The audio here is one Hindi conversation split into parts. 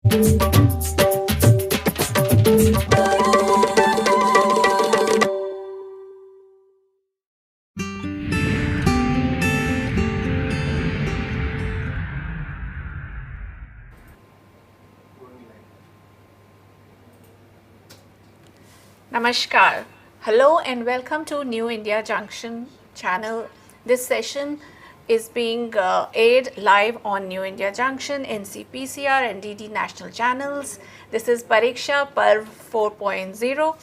Namaskar. Hello and welcome to New India Junction channel. This session is being aired live on New India Junction, NCPCR and DD national channels. This is Pariksha Parv 4.0.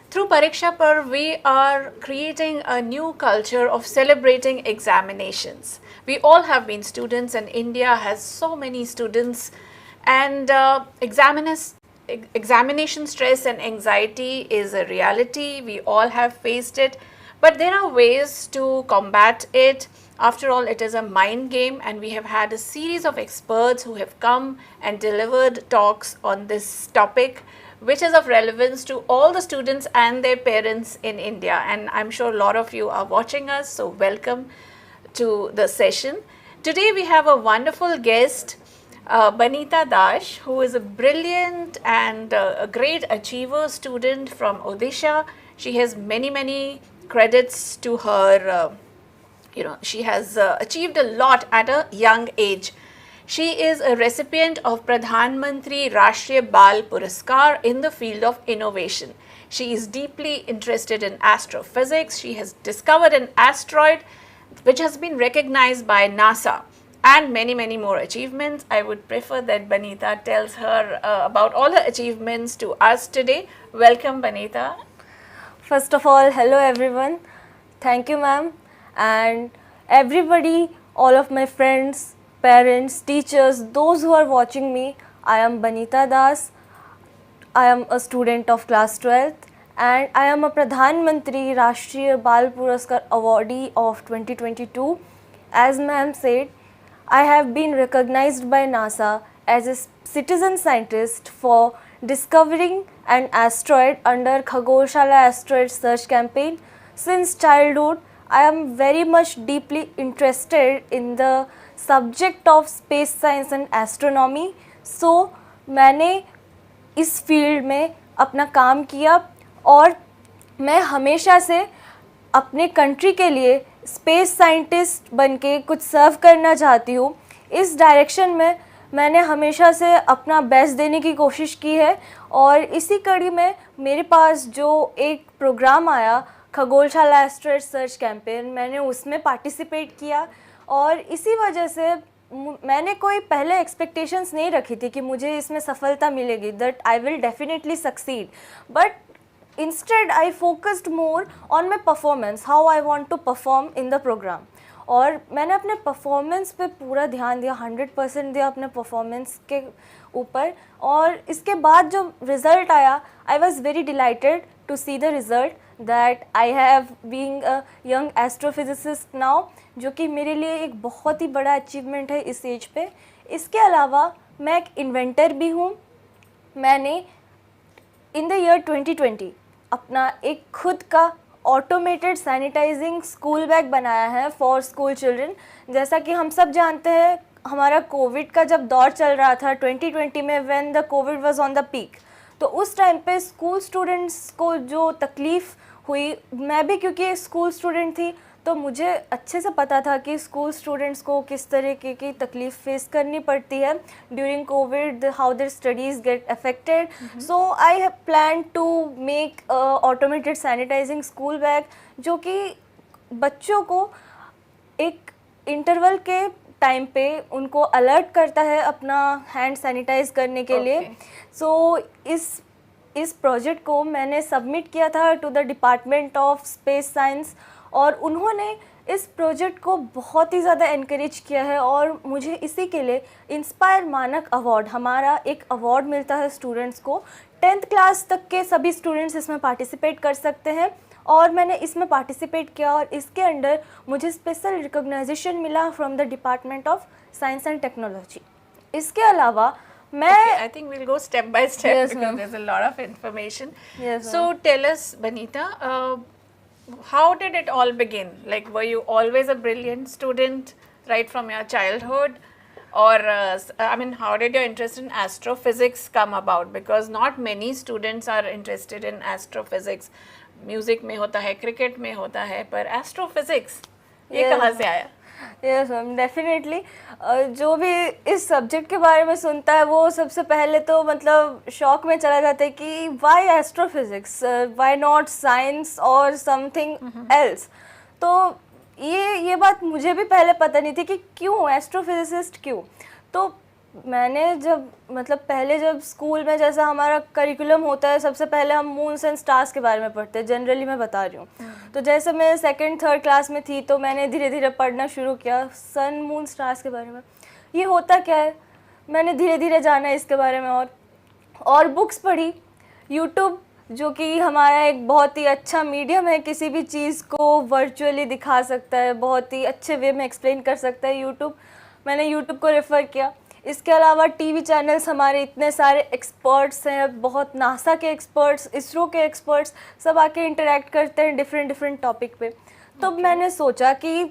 Through Pariksha Parv, we are creating a new culture of celebrating examinations. We all have been students and India has so many students, and examination stress and anxiety is a reality. We all have faced it, but there are ways to combat it. After all, it is a mind game, and we have had a series of experts who have come and delivered talks on this topic, which is of relevance to all the students and their parents in India. And I'm sure a lot of you are watching us, so welcome to the session. Today we have a wonderful guest, Banita Das, who is a brilliant and a great achiever student from Odisha. She has many credits to her. She has achieved a lot at a young age. She is a recipient of Pradhan Mantri Rashtriya Bal Puraskar in the field of innovation. She is deeply interested in astrophysics. She has discovered an asteroid which has been recognized by NASA, and many more achievements. I would prefer that Banita tells her about all her achievements to us today. Welcome, Banita. First of all, hello everyone. Thank you, ma'am. And everybody, all of my friends, parents, teachers, those who are watching me, I am Banita Das. I am a student of class 12th and I am a Pradhan Mantri Rashtriya Bal Puraskar awardee of 2022. As ma'am said, I have been recognized by NASA as a citizen scientist for discovering an asteroid under Khagolshala Asteroid Search Campaign. Since childhood, I am very much deeply interested in the subject of space science and astronomy. So, मैंने इस फील्ड में अपना काम किया और मैं हमेशा से अपने कंट्री के लिए स्पेस साइंटिस्ट बनके कुछ सर्व करना चाहती हूँ. इस डायरेक्शन में मैंने हमेशा से अपना बेस्ट देने की कोशिश की है और इसी कड़ी में मेरे पास जो एक प्रोग्राम आया खगोलशाला एस्ट्रॉयड सर्च कैंपेन, मैंने उसमें पार्टिसिपेट किया और इसी वजह से मैंने कोई पहले एक्सपेक्टेशंस नहीं रखी थी कि मुझे इसमें सफलता मिलेगी, that I will definitely succeed. But instead I focused more on my performance, how I want to perform in the program. और मैंने अपने परफॉर्मेंस पे पूरा ध्यान दिया, 100% दिया अपने परफॉर्मेंस के ऊपर. और इसके बाद जो रिज़ल्ट आया, I was very delighted to see the result that I have being a young astrophysicist now, जो कि मेरे लिए एक बहुत ही बड़ा अचीवमेंट है इस एज पे. इसके अलावा मैं एक इन्वेंटर भी हूँ. मैंने इन द ईयर 2020 अपना एक खुद का ऑटोमेटेड सैनिटाइजिंग स्कूल बैग बनाया है फॉर स्कूल चिल्ड्रन. जैसा कि हम सब जानते हैं, हमारा कोविड का जब दौर चल रहा था 2020 में, when the Covid was on the peak, तो उस टाइम पे स्कूल स्टूडेंट्स को जो तकलीफ़ हुई, मैं भी क्योंकि स्कूल स्टूडेंट थी तो मुझे अच्छे से पता था कि स्कूल स्टूडेंट्स को किस तरीके की तकलीफ़ फेस करनी पड़ती है during COVID, how their studies get affected. So I have plan to make automated sanitising school bag, जो कि बच्चों को एक इंटरवल के टाइम पे उनको अलर्ट करता है अपना हैंड सैनिटाइज करने के लिए. सो इस प्रोजेक्ट को मैंने सबमिट किया था to the department of space science और उन्होंने इस प्रोजेक्ट को बहुत ही ज़्यादा एनकरेज किया है और मुझे इसी के लिए इंस्पायर मानक अवार्ड, हमारा एक अवार्ड मिलता है स्टूडेंट्स को. 10th क्लास तक के सभी स्टूडेंट्स इसमें पार्टिसिपेट कर सकते हैं और मैंने इसमें पार्टिसिपेट किया और इसके अंडर मुझे स्पेशल रिकॉग्नाइजेशन मिला from the department of science and technology. इसके अलावा I think we'll go step by step. Yes, because there's a lot of information. Yes, so tell us, Banita, how did it all begin? Like, were you always a brilliant student right from your childhood? Or I mean, how did your interest in astrophysics come about? Because not many students are interested in astrophysics. Music में होता है, क्रिकेट में होता है, पर एस्ट्रोफिजिक्स ये Yes. कहाँ से आया? यस मैम डेफिनेटली जो भी इस सब्जेक्ट के बारे में सुनता है वो सबसे पहले तो मतलब शौक में चला जाता है कि why astrophysics, why not science और समथिंग एल्स. तो ये बात मुझे भी पहले पता नहीं थी कि क्यों एस्ट्रोफिजिसिस्ट क्यों. तो मैंने जब मतलब पहले जब स्कूल में जैसा हमारा करिकुलम होता है सबसे पहले हम मून्स एंड स्टार्स के बारे में पढ़ते हैं, जनरली मैं बता रही हूँ. तो जैसे मैं सेकंड थर्ड क्लास में थी तो मैंने धीरे धीरे पढ़ना शुरू किया सन मून स्टार्स के बारे में. ये होता क्या है, मैंने धीरे धीरे जाना इसके बारे में और बुक्स पढ़ी. यूट्यूब जो कि हमारा एक बहुत ही अच्छा मीडियम है, किसी भी चीज़ को वर्चुअली दिखा सकता है, बहुत ही अच्छे वे में एक्सप्लेन कर सकता है यूट्यूब. मैंने यूट्यूब को रेफ़र किया. इसके अलावा टीवी चैनल्स हमारे इतने सारे एक्सपर्ट्स हैं, बहुत नासा के एक्सपर्ट्स, इसरो के एक्सपर्ट्स सब आके इंटरेक्ट करते हैं डिफरेंट टॉपिक पे. तो मैंने सोचा कि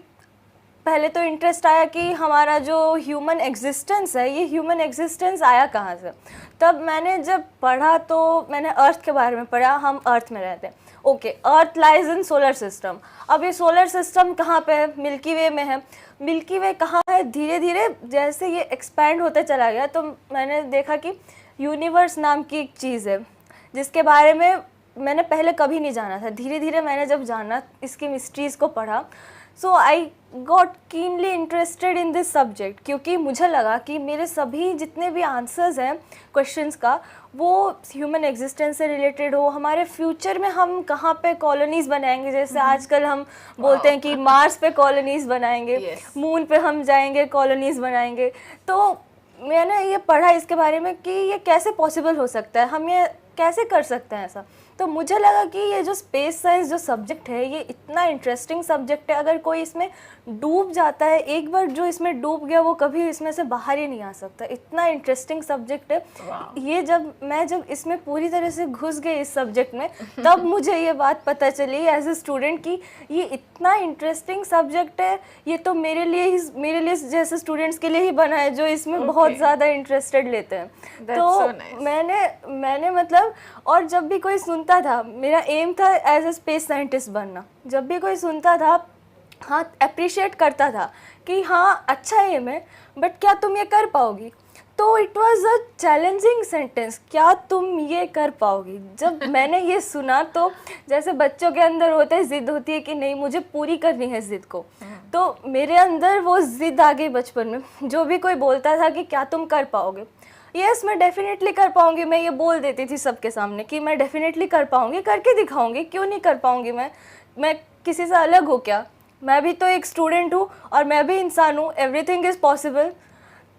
पहले तो इंटरेस्ट आया कि हमारा जो ह्यूमन एग्जिस्टेंस है ये ह्यूमन एग्जिस्टेंस आया कहाँ से. तब मैंने जब पढ़ा तो मैंने अर्थ के बारे में पढ़ा. हम अर्थ में रहते हैं, okay, earth lies in solar system. अब ये सोलर सिस्टम कहाँ पे है, मिल्की वे में है. मिल्की वे कहाँ है, धीरे धीरे जैसे ये एक्सपैंड होते चला गया तो मैंने देखा कि यूनिवर्स नाम की एक चीज़ है जिसके बारे में मैंने पहले कभी नहीं जाना था. धीरे धीरे मैंने जब जाना, इसकी मिस्ट्रीज़ को पढ़ा, so I got keenly interested in this subject. क्योंकि मुझे लगा कि मेरे सभी जितने भी आंसर्स हैं क्वेश्चंस का वो ह्यूमन एग्जिस्टेंस से रिलेटेड हो. हमारे फ्यूचर में हम कहाँ पे कॉलोनीज़ बनाएंगे, जैसे आजकल हम बोलते हैं कि मार्स पे कॉलोनीज़ बनाएंगे, मून पे हम जाएंगे कॉलोनीज़ बनाएंगे. तो मैंने ये पढ़ा इसके बारे में कि ये कैसे पॉसिबल हो सकता है, हम ये कैसे कर सकते हैं ऐसा. तो मुझे लगा कि ये जो स्पेस साइंस जो सब्जेक्ट है ये इतना इंटरेस्टिंग सब्जेक्ट है. अगर कोई इसमें डूब जाता है, एक बार जो इसमें डूब गया वो कभी इसमें से बाहर ही नहीं आ सकता. इतना इंटरेस्टिंग सब्जेक्ट है ये. जब इसमें पूरी तरह से घुस गई इस सब्जेक्ट में तब मुझे ये बात पता चली एज ए स्टूडेंट कि ये इतना इंटरेस्टिंग सब्जेक्ट है. ये तो मेरे लिए जैसे स्टूडेंट्स के लिए ही बना है जो इसमें बहुत ज़्यादा इंटरेस्टेड लेते हैं. तो मैंने मतलब और जब भी कोई सुनता था, मेरा एम था एज ए स्पेस साइंटिस्ट बनना. जब भी कोई सुनता था हाँ अप्रिशिएट करता था कि हाँ अच्छा एम है बट क्या तुम ये कर पाओगी. तो it was a challenging sentence, क्या तुम ये कर पाओगी. जब मैंने ये सुना तो जैसे बच्चों के अंदर होता है जिद होती है कि नहीं मुझे पूरी करनी है जिद को, तो मेरे अंदर वो जिद आ गई बचपन में. जो भी कोई बोलता था कि क्या तुम कर पाओगे, यस मैं डेफिनेटली कर पाऊंगी. मैं ये बोल देती थी सबके सामने कि मैं डेफिनेटली कर पाऊंगी, करके दिखाऊंगी, क्यों नहीं कर पाऊंगी. मैं किसी से अलग हूँ क्या, मैं भी तो एक स्टूडेंट हूँ और मैं भी इंसान हूँ, एवरीथिंग इज़ पॉसिबल.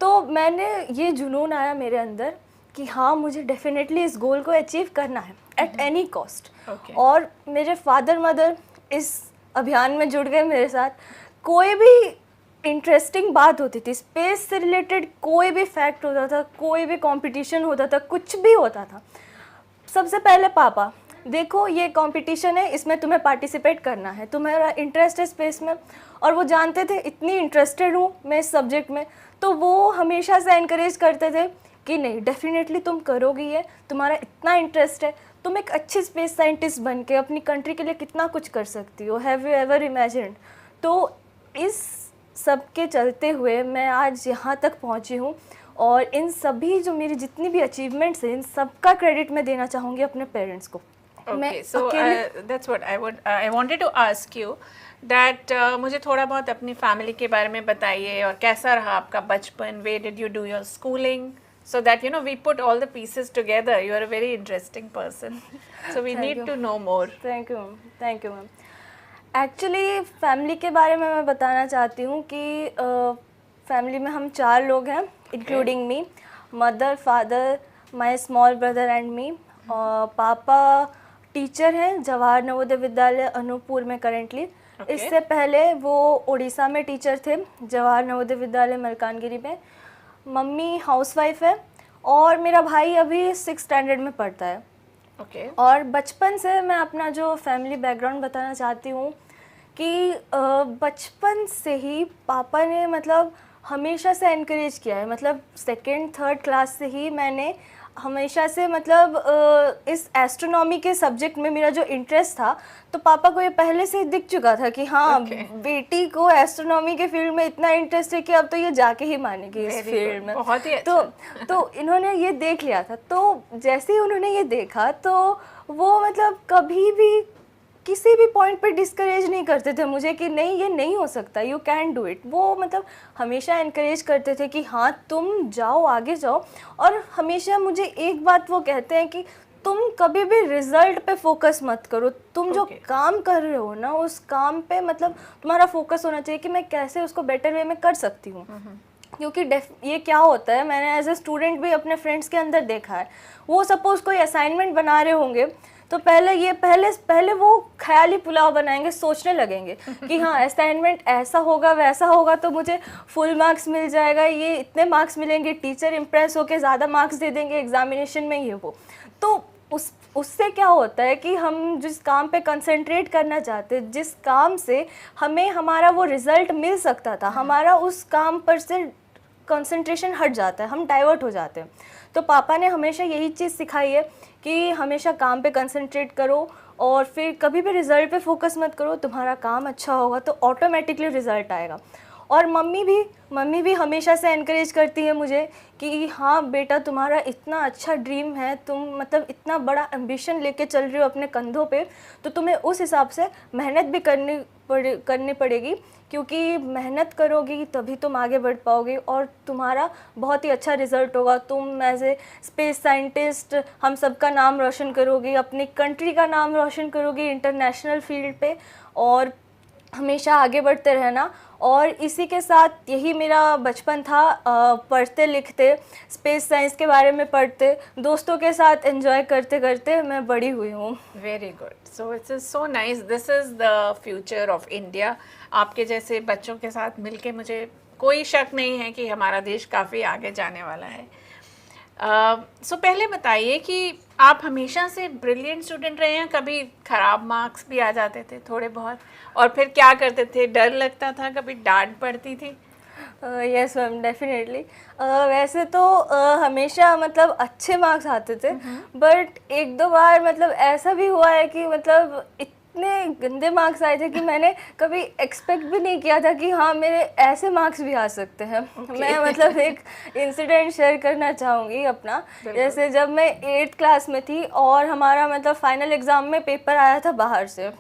तो मैंने ये जुनून आया मेरे अंदर कि हाँ मुझे डेफिनेटली इस गोल को अचीव करना है एट एनी कॉस्ट. और मेरे फादर मदर इस अभियान में जुड़ गए मेरे साथ. कोई भी इंटरेस्टिंग बात होती थी स्पेस से रिलेटेड, कोई भी फैक्ट होता था, कोई भी कंपटीशन होता था, कुछ भी होता था, सबसे पहले पापा देखो ये कंपटीशन है, इसमें तुम्हें पार्टिसिपेट करना है, तुम्हारा इंटरेस्ट है स्पेस में. और वो जानते थे इतनी इंटरेस्टेड हूँ मैं इस सब्जेक्ट में, तो वो हमेशा से एनकरेज करते थे कि नहीं डेफिनेटली तुम करोगी, ये तुम्हारा इतना इंटरेस्ट है, तुम एक अच्छी स्पेस साइंटिस्ट बन के अपनी कंट्री के लिए कितना कुछ कर सकती हो. Have you ever imagined. तो इस सब के चलते हुए मैं आज यहाँ तक पहुँची हूँ और इन सभी जो मेरी जितनी भी अचीवमेंट्स हैं इन सब का क्रेडिट मैं देना चाहूँगी अपने पेरेंट्स को. Okay, so that's what I wanted to ask you that मुझे थोड़ा बहुत अपनी फैमिली के बारे में बताइए और कैसा रहा आपका बचपन. Where did you do your schooling? So that we put all the pieces together. You are a very interesting person. So we need to know more. Thank you ma'am. Actually family के बारे में मैं बताना चाहती हूँ कि फैमिली में हम 4 लोग हैं including me, mother, father, my small brother and me. पापा टीचर हैं जवाहर नवोदय विद्यालय अनूपपुर में करेंटली. इससे पहले वो उड़ीसा में टीचर थे जवाहर नवोदय विद्यालय मलकानगिरी में. मम्मी हाउसवाइफ है और मेरा भाई अभी 6th स्टैंडर्ड में पढ़ता है. और बचपन से मैं अपना जो फैमिली बैकग्राउंड बताना चाहती हूँ कि बचपन से ही पापा ने मतलब हमेशा से एनकरेज किया है, मतलब सेकेंड थर्ड क्लास से ही मैंने हमेशा से मतलब इस एस्ट्रोनॉमी के सब्जेक्ट में मेरा जो इंटरेस्ट था, तो पापा को ये पहले से दिख चुका था कि हाँ बेटी को एस्ट्रोनॉमी के फील्ड में इतना इंटरेस्ट है कि अब तो ये जाके ही मानेगी इस फील्ड में। बहुत ही अच्छा। तो इन्होंने ये देख लिया था, तो जैसे ही उन्होंने ये देखा तो वो मतलब कभी भी किसी भी पॉइंट पे डिस्करेज नहीं करते थे मुझे कि नहीं ये नहीं हो सकता, यू कैन डू इट। वो मतलब हमेशा इनकरेज करते थे कि हाँ तुम जाओ आगे जाओ। और हमेशा मुझे एक बात वो कहते हैं कि तुम कभी भी रिजल्ट पे फोकस मत करो, तुम जो काम कर रहे हो ना उस काम पे मतलब तुम्हारा फोकस होना चाहिए कि मैं कैसे उसको बेटर वे में कर सकती हूँ। क्योंकि ये क्या होता है, मैंने एज ए स्टूडेंट भी अपने फ्रेंड्स के अंदर देखा है, वो सपोज कोई असाइनमेंट बना रहे होंगे तो पहले वो ख्याली पुलाव बनाएंगे, सोचने लगेंगे कि हाँ असाइनमेंट ऐसा होगा वैसा होगा तो मुझे फुल मार्क्स मिल जाएगा, ये इतने मार्क्स मिलेंगे, टीचर इम्प्रेस होकर ज़्यादा मार्क्स दे देंगे एग्जामिनेशन में, ये वो। तो उससे क्या होता है कि हम जिस काम पे कंसंट्रेट करना चाहते हैं, जिस काम से हमें हमारा वो रिज़ल्ट मिल सकता था, हमारा उस काम पर से कंसंट्रेशन हट जाता है, हम डाइवर्ट हो जाते हैं। तो पापा ने हमेशा यही चीज़ सिखाई है कि हमेशा काम पे कंसंट्रेट करो और फिर कभी भी रिज़ल्ट पे फोकस मत करो, तुम्हारा काम अच्छा होगा तो ऑटोमेटिकली रिज़ल्ट आएगा। और मम्मी भी हमेशा से एनकरेज करती है मुझे कि हाँ बेटा तुम्हारा इतना अच्छा ड्रीम है, तुम मतलब इतना बड़ा एम्बिशन लेके चल रही हो अपने कंधों पे, तो तुम्हें उस हिसाब से मेहनत भी करनी पड़ेगी, क्योंकि मेहनत करोगी तभी तुम आगे बढ़ पाओगे और तुम्हारा बहुत ही अच्छा रिजल्ट होगा। तुम एज ए स्पेस साइंटिस्ट हम सबका नाम रोशन करोगी, अपनी कंट्री का नाम रोशन करोगी इंटरनेशनल फील्ड पे, और हमेशा आगे बढ़ते रहना। और इसी के साथ यही मेरा बचपन था, पढ़ते लिखते स्पेस साइंस के बारे में पढ़ते, दोस्तों के साथ एंजॉय करते करते मैं बड़ी हुई हूँ। Very good, so it's so nice, this is the future of India. आपके जैसे बच्चों के साथ मिलके मुझे कोई शक नहीं है कि हमारा देश काफ़ी आगे जाने वाला है। सो पहले बताइए कि आप हमेशा से ब्रिलियंट स्टूडेंट रहे हैं, कभी ख़राब मार्क्स भी आ जाते थे थोड़े बहुत, और फिर क्या करते थे, डर लगता था, कभी डांट पड़ती थी? Yes ma'am, definitely. वैसे तो हमेशा मतलब अच्छे मार्क्स आते थे, बट एक दो बार मतलब ऐसा भी हुआ है कि मतलब इतने गंदे मार्क्स आए थे कि मैंने कभी एक्सपेक्ट भी नहीं किया था कि हाँ मेरे ऐसे मार्क्स भी आ सकते हैं। मैं मतलब एक इंसिडेंट शेयर करना चाहूँगी अपना। जैसे जब मैं 8th क्लास में थी और हमारा मतलब फाइनल एग्ज़ाम में पेपर आया था बाहर से,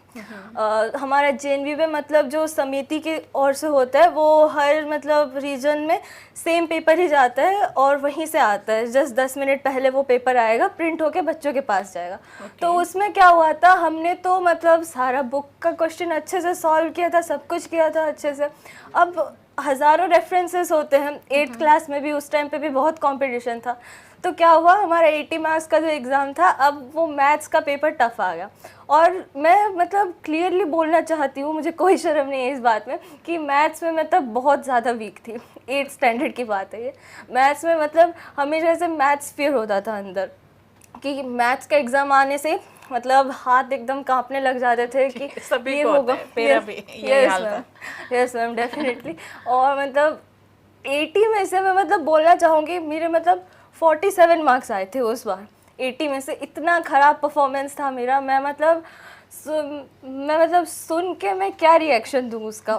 हमारा JNV में मतलब जो समिति की ओर से होता है वो हर मतलब रीजन में सेम पेपर ही जाता है और वहीं से आता है, जस्ट 10 मिनट पहले वो पेपर आएगा, प्रिंट होके बच्चों के पास जाएगा। तो उसमें क्या हुआ था, हमने तो मतलब सारा बुक का क्वेश्चन अच्छे से सॉल्व किया था, सब कुछ किया था अच्छे से। अब हज़ारों रेफरेंसेस होते हैं, 8th क्लास में भी उस टाइम पे भी बहुत कंपटीशन था। तो क्या हुआ, हमारा 80 मार्क्स का जो एग्ज़ाम था, अब वो मैथ्स का पेपर टफ आ गया। और मैं मतलब क्लियरली बोलना चाहती हूँ, मुझे कोई शर्म नहीं है इस बात में, कि मैथ्स में मतलब बहुत ज़्यादा वीक थी। 8th स्टैंडर्ड की बात है ये। मैथ्स में मतलब हमेशा से मैथ्स फियर होता था अंदर, कि मैथ्स का एग्ज़ाम आने से मतलब हाथ एकदम कांपने लग जाते थे कि सभी ये को होगा। मेरा भी यही हाल था। Yes ma'am, definitely. और मतलब 80 में से मैं मतलब बोलना चाहूँगी मेरे मतलब 47 मार्क्स आए थे उस बार। 80 में से इतना ख़राब परफॉर्मेंस था मेरा। मैं मतलब सुन के मैं क्या रिएक्शन दूँ उसका,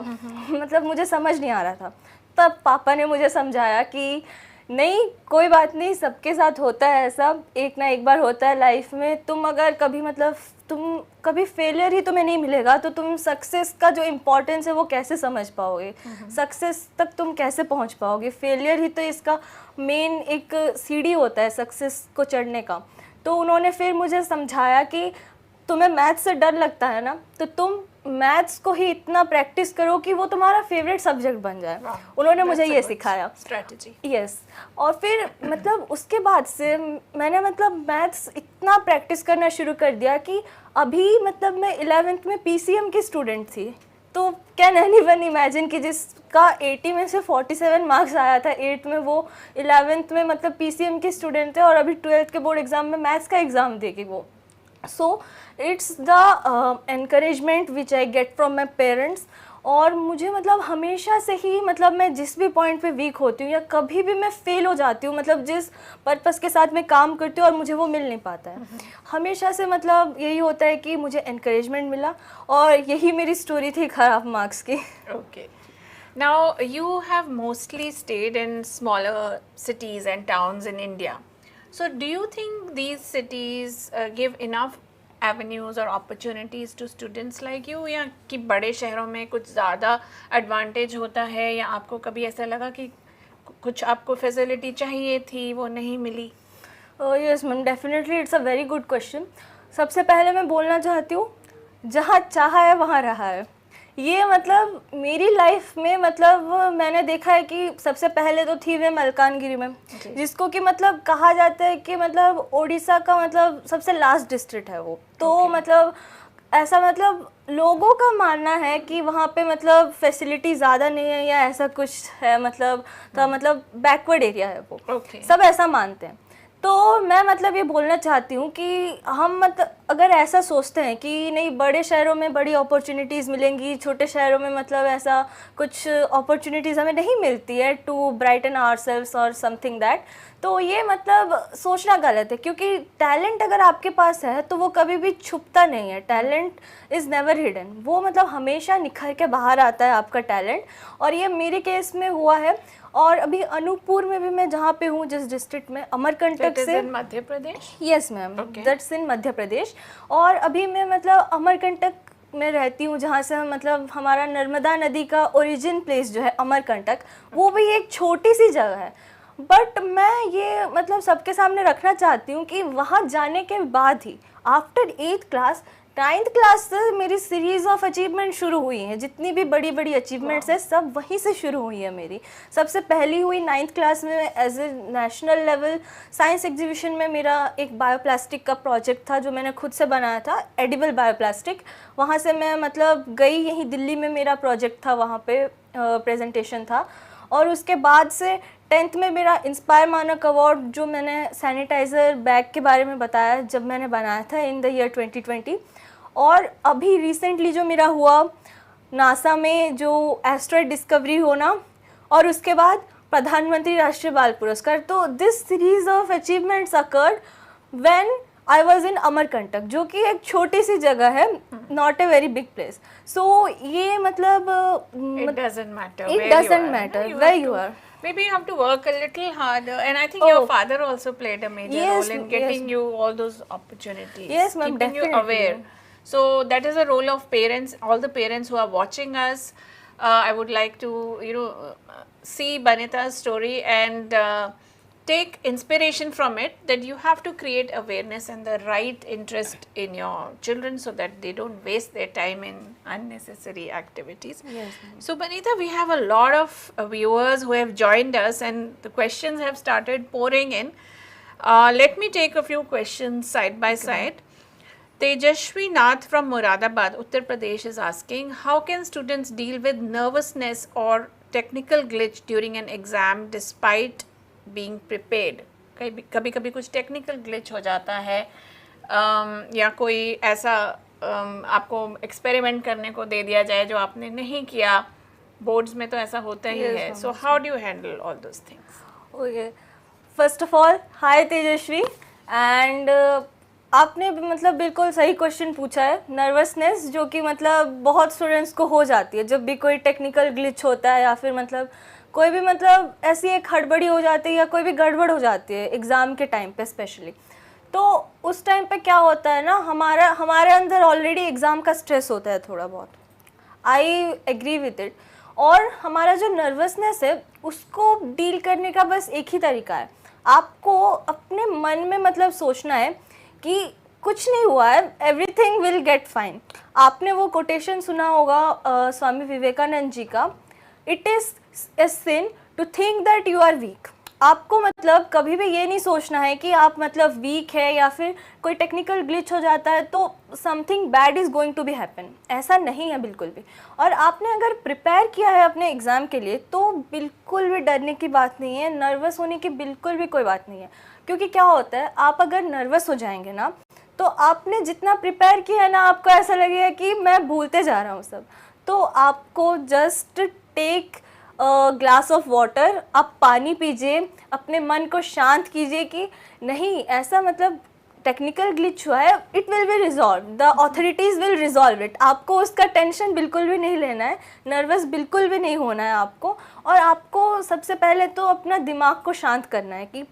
मतलब मुझे समझ नहीं आ रहा था। तब पापा ने मुझे समझाया कि नहीं कोई बात नहीं, सबके साथ होता है ऐसा, एक ना एक बार होता है लाइफ में। तुम अगर कभी मतलब तुम कभी फेलियर ही तुम्हें नहीं मिलेगा तो तुम सक्सेस का जो इम्पोर्टेंस है वो कैसे समझ पाओगे, सक्सेस तक तुम कैसे पहुंच पाओगे। फेलियर ही तो इसका मेन एक सीढ़ी होता है सक्सेस को चढ़ने का। तो उन्होंने फिर मुझे समझाया कि तुम्हें मैथ्स से डर लगता है ना, तो तुम मैथ्स को ही इतना प्रैक्टिस करो कि वो तुम्हारा फेवरेट सब्जेक्ट बन जाए। उन्होंने मुझे ये सिखाया स्ट्रेटजी। यस। और फिर मतलब उसके बाद से मैंने मतलब मैथ्स इतना प्रैक्टिस करना शुरू कर दिया कि अभी मतलब मैं 11th में PCM की स्टूडेंट थी। तो कैन एनीवन इमेजिन कि जिसका 80 में से 47 मार्क्स आया था 8th में, वो 11th में मतलब PCM की स्टूडेंट थे और अभी 12th के बोर्ड एग्ज़ाम में मैथ्स का एग्ज़ाम देगी वो। So it's the encouragement which I get from my parents। और मुझे मतलब हमेशा से ही मतलब मैं जिस भी पॉइंट पे वीक होती हूँ या कभी भी मैं फेल हो जाती हूँ, मतलब जिस पर्पस के साथ मैं काम करती हूँ और मुझे वो मिल नहीं पाता है, हमेशा से मतलब यही होता है कि मुझे एनकरेजमेंट मिला और यही मेरी स्टोरी थी ख़राब मार्क्स की। Okay. Now, you have mostly stayed in smaller cities and towns in India. So, do you think these cities give enough avenues or opportunities to students like you, या कि बड़े शहरों में कुछ ज़्यादा एडवांटेज होता है, या आपको कभी ऐसा लगा कि कुछ आपको फैसिलिटी चाहिए थी वो नहीं मिली? Yes ma'am, definitely it's a very good question. सबसे पहले मैं बोलना चाहती हूँ, जहाँ चाहा है वहाँ रहा है। ये मतलब मेरी लाइफ में मतलब मैंने देखा है कि सबसे पहले तो थी मैं मलकानगिरी में, जिसको कि मतलब कहा जाता है कि मतलब उड़ीसा का मतलब सबसे लास्ट डिस्ट्रिक्ट है वो। तो मतलब ऐसा मतलब लोगों का मानना है कि वहाँ पे मतलब फैसिलिटी ज़्यादा नहीं है या ऐसा कुछ है, मतलब तो मतलब बैकवर्ड एरिया है वो। सब ऐसा मानते हैं। तो मैं मतलब ये बोलना चाहती हूँ कि हम मतलब अगर ऐसा सोचते हैं कि नहीं बड़े शहरों में बड़ी अपॉर्चुनिटीज़ मिलेंगी, छोटे शहरों में मतलब ऐसा कुछ अपॉर्चुनिटीज़ हमें नहीं मिलती है टू ब्राइटन आवरसेल्व्स और समथिंग दैट, तो ये मतलब सोचना गलत है। क्योंकि टैलेंट अगर आपके पास है तो वो कभी भी छुपता नहीं है। टैलेंट इज़ नेवर हिडन, वो मतलब हमेशा निखर के बाहर आता है आपका टैलेंट। और ये मेरे केस में हुआ है। और अभी अनूपपुर में भी मैं जहाँ पे हूँ, जिस डिस्ट्रिक्ट में, अमरकंटक से, Madhya Pradesh. Yes ma'am, that's in Madhya Pradesh. और अभी मैं मतलब अमरकंटक में रहती हूँ, जहाँ से मतलब हमारा नर्मदा नदी का ओरिजिन प्लेस जो है अमरकंटक, वो भी एक छोटी सी जगह है। बट मैं ये मतलब सबके सामने रखना चाहती हूँ कि वहाँ जाने के बाद ही after 8th class 9th class से मेरी सीरीज़ ऑफ अचीवमेंट शुरू हुई हैं। जितनी भी बड़ी बड़ी अचीवमेंट्स है सब वहीं से शुरू हुई है मेरी। सबसे पहली हुई 9th क्लास में as a national level science exhibition में। मेरा एक बायोप्लास्टिक का प्रोजेक्ट था जो मैंने खुद से बनाया था, एडिबल बायोप्लास्टिक। वहाँ से मैं मतलब गई, यहीं दिल्ली में मेरा प्रोजेक्ट था, वहाँ पे प्रेजेंटेशन था। और उसके बाद से 10th में मेरा इंस्पायर मानक अवार्ड, जो मैंने सैनिटाइज़र बैग के बारे में बताया जब मैंने बनाया था इन द ईयर 2020। और अभी रिसेंटली जो मेरा हुआ नासा में जो एस्ट्रॉयड डिस्कवरी होना, और उसके बाद प्रधानमंत्री राष्ट्रीय बाल पुरस्कार। तो this series of achievements occurred when I was in Amarkantak, जो कि एक छोटी सी जगह है, not a very big place. So ये मतलब it doesn't matter it where doesn't you are, matter you where have you to- are. Maybe you have to work a little harder, and I think Oh. your father also played a major Yes, role in yes. getting you all those opportunities. Yes, ma'am, keeping you definitely. aware. So that is a role of parents. All the parents who are watching us, I would like to see Banita's story and take inspiration from it, that you have to create awareness and the right interest in your children so that they don't waste their time in unnecessary activities. Yes, ma'am. So Banita, we have a lot of viewers who have joined us and the questions have started pouring in. Let me take a few questions side by side. Tejashwi Nath from Moradabad, Uttar Pradesh is asking, how can students deal with nervousness or technical glitch during an exam despite being prepared? कभी कभी कुछ टेक्निकल ग्लिच हो जाता है, या कोई ऐसा आपको एक्सपेरिमेंट करने को दे दिया जाए जो आपने नहीं किया। बोर्ड्स में तो ऐसा होता ही Yes, है। ma'am. So how do you handle all those things? Okay, first of all hi Tejashwi, and आपने भी मतलब बिल्कुल सही क्वेश्चन पूछा है। नर्वसनेस जो कि मतलब बहुत स्टूडेंट्स को हो जाती है जब भी कोई टेक्निकल ग्लिच होता है, या फिर मतलब कोई भी मतलब ऐसी एक हड़बड़ी हो जाती है या कोई भी गड़बड़ हो जाती है एग्ज़ाम के टाइम पे स्पेशली। तो उस टाइम पे क्या होता है ना, हमारे अंदर ऑलरेडी एग्ज़ाम का स्ट्रेस होता है थोड़ा बहुत, आई एग्री विद इट। और हमारा जो नर्वसनेस है उसको डील करने का बस एक ही तरीका है, आपको अपने मन में मतलब सोचना है कि कुछ नहीं हुआ है, एवरीथिंग विल गेट फाइन। आपने वो कोटेशन सुना होगा स्वामी विवेकानंद जी का, it is a sin to think that you are weak. आपको मतलब कभी भी ये नहीं सोचना है कि आप मतलब वीक है या फिर कोई टेक्निकल ग्लिच हो जाता है तो something bad is going to be happen, ऐसा नहीं है बिल्कुल भी। और आपने अगर प्रिपेयर किया है अपने एग्ज़ाम के लिए तो बिल्कुल भी डरने की बात नहीं है, नर्वस होने की बिल्कुल भी कोई बात नहीं है। क्योंकि क्या होता है, आप अगर नर्वस हो जाएंगे ना तो आपने जितना प्रिपेयर किया है ना, आपको ऐसा लगेगा कि मैं भूलते जा रहा हूँ सब। तो आपको just take glass of water, आप पानी पीजिए, अपने मन को शांत कीजिए कि नहीं ऐसा मतलब टेक्निकल ग्लिच हुआ है, it will be resolve, the authorities will resolve it. आपको उसका टेंशन बिल्कुल भी नहीं लेना है, नर्वस बिल्कुल भी नहीं होना है आपको। और आपको सबसे पहले तो अपना दिमाग को शांत करना है कि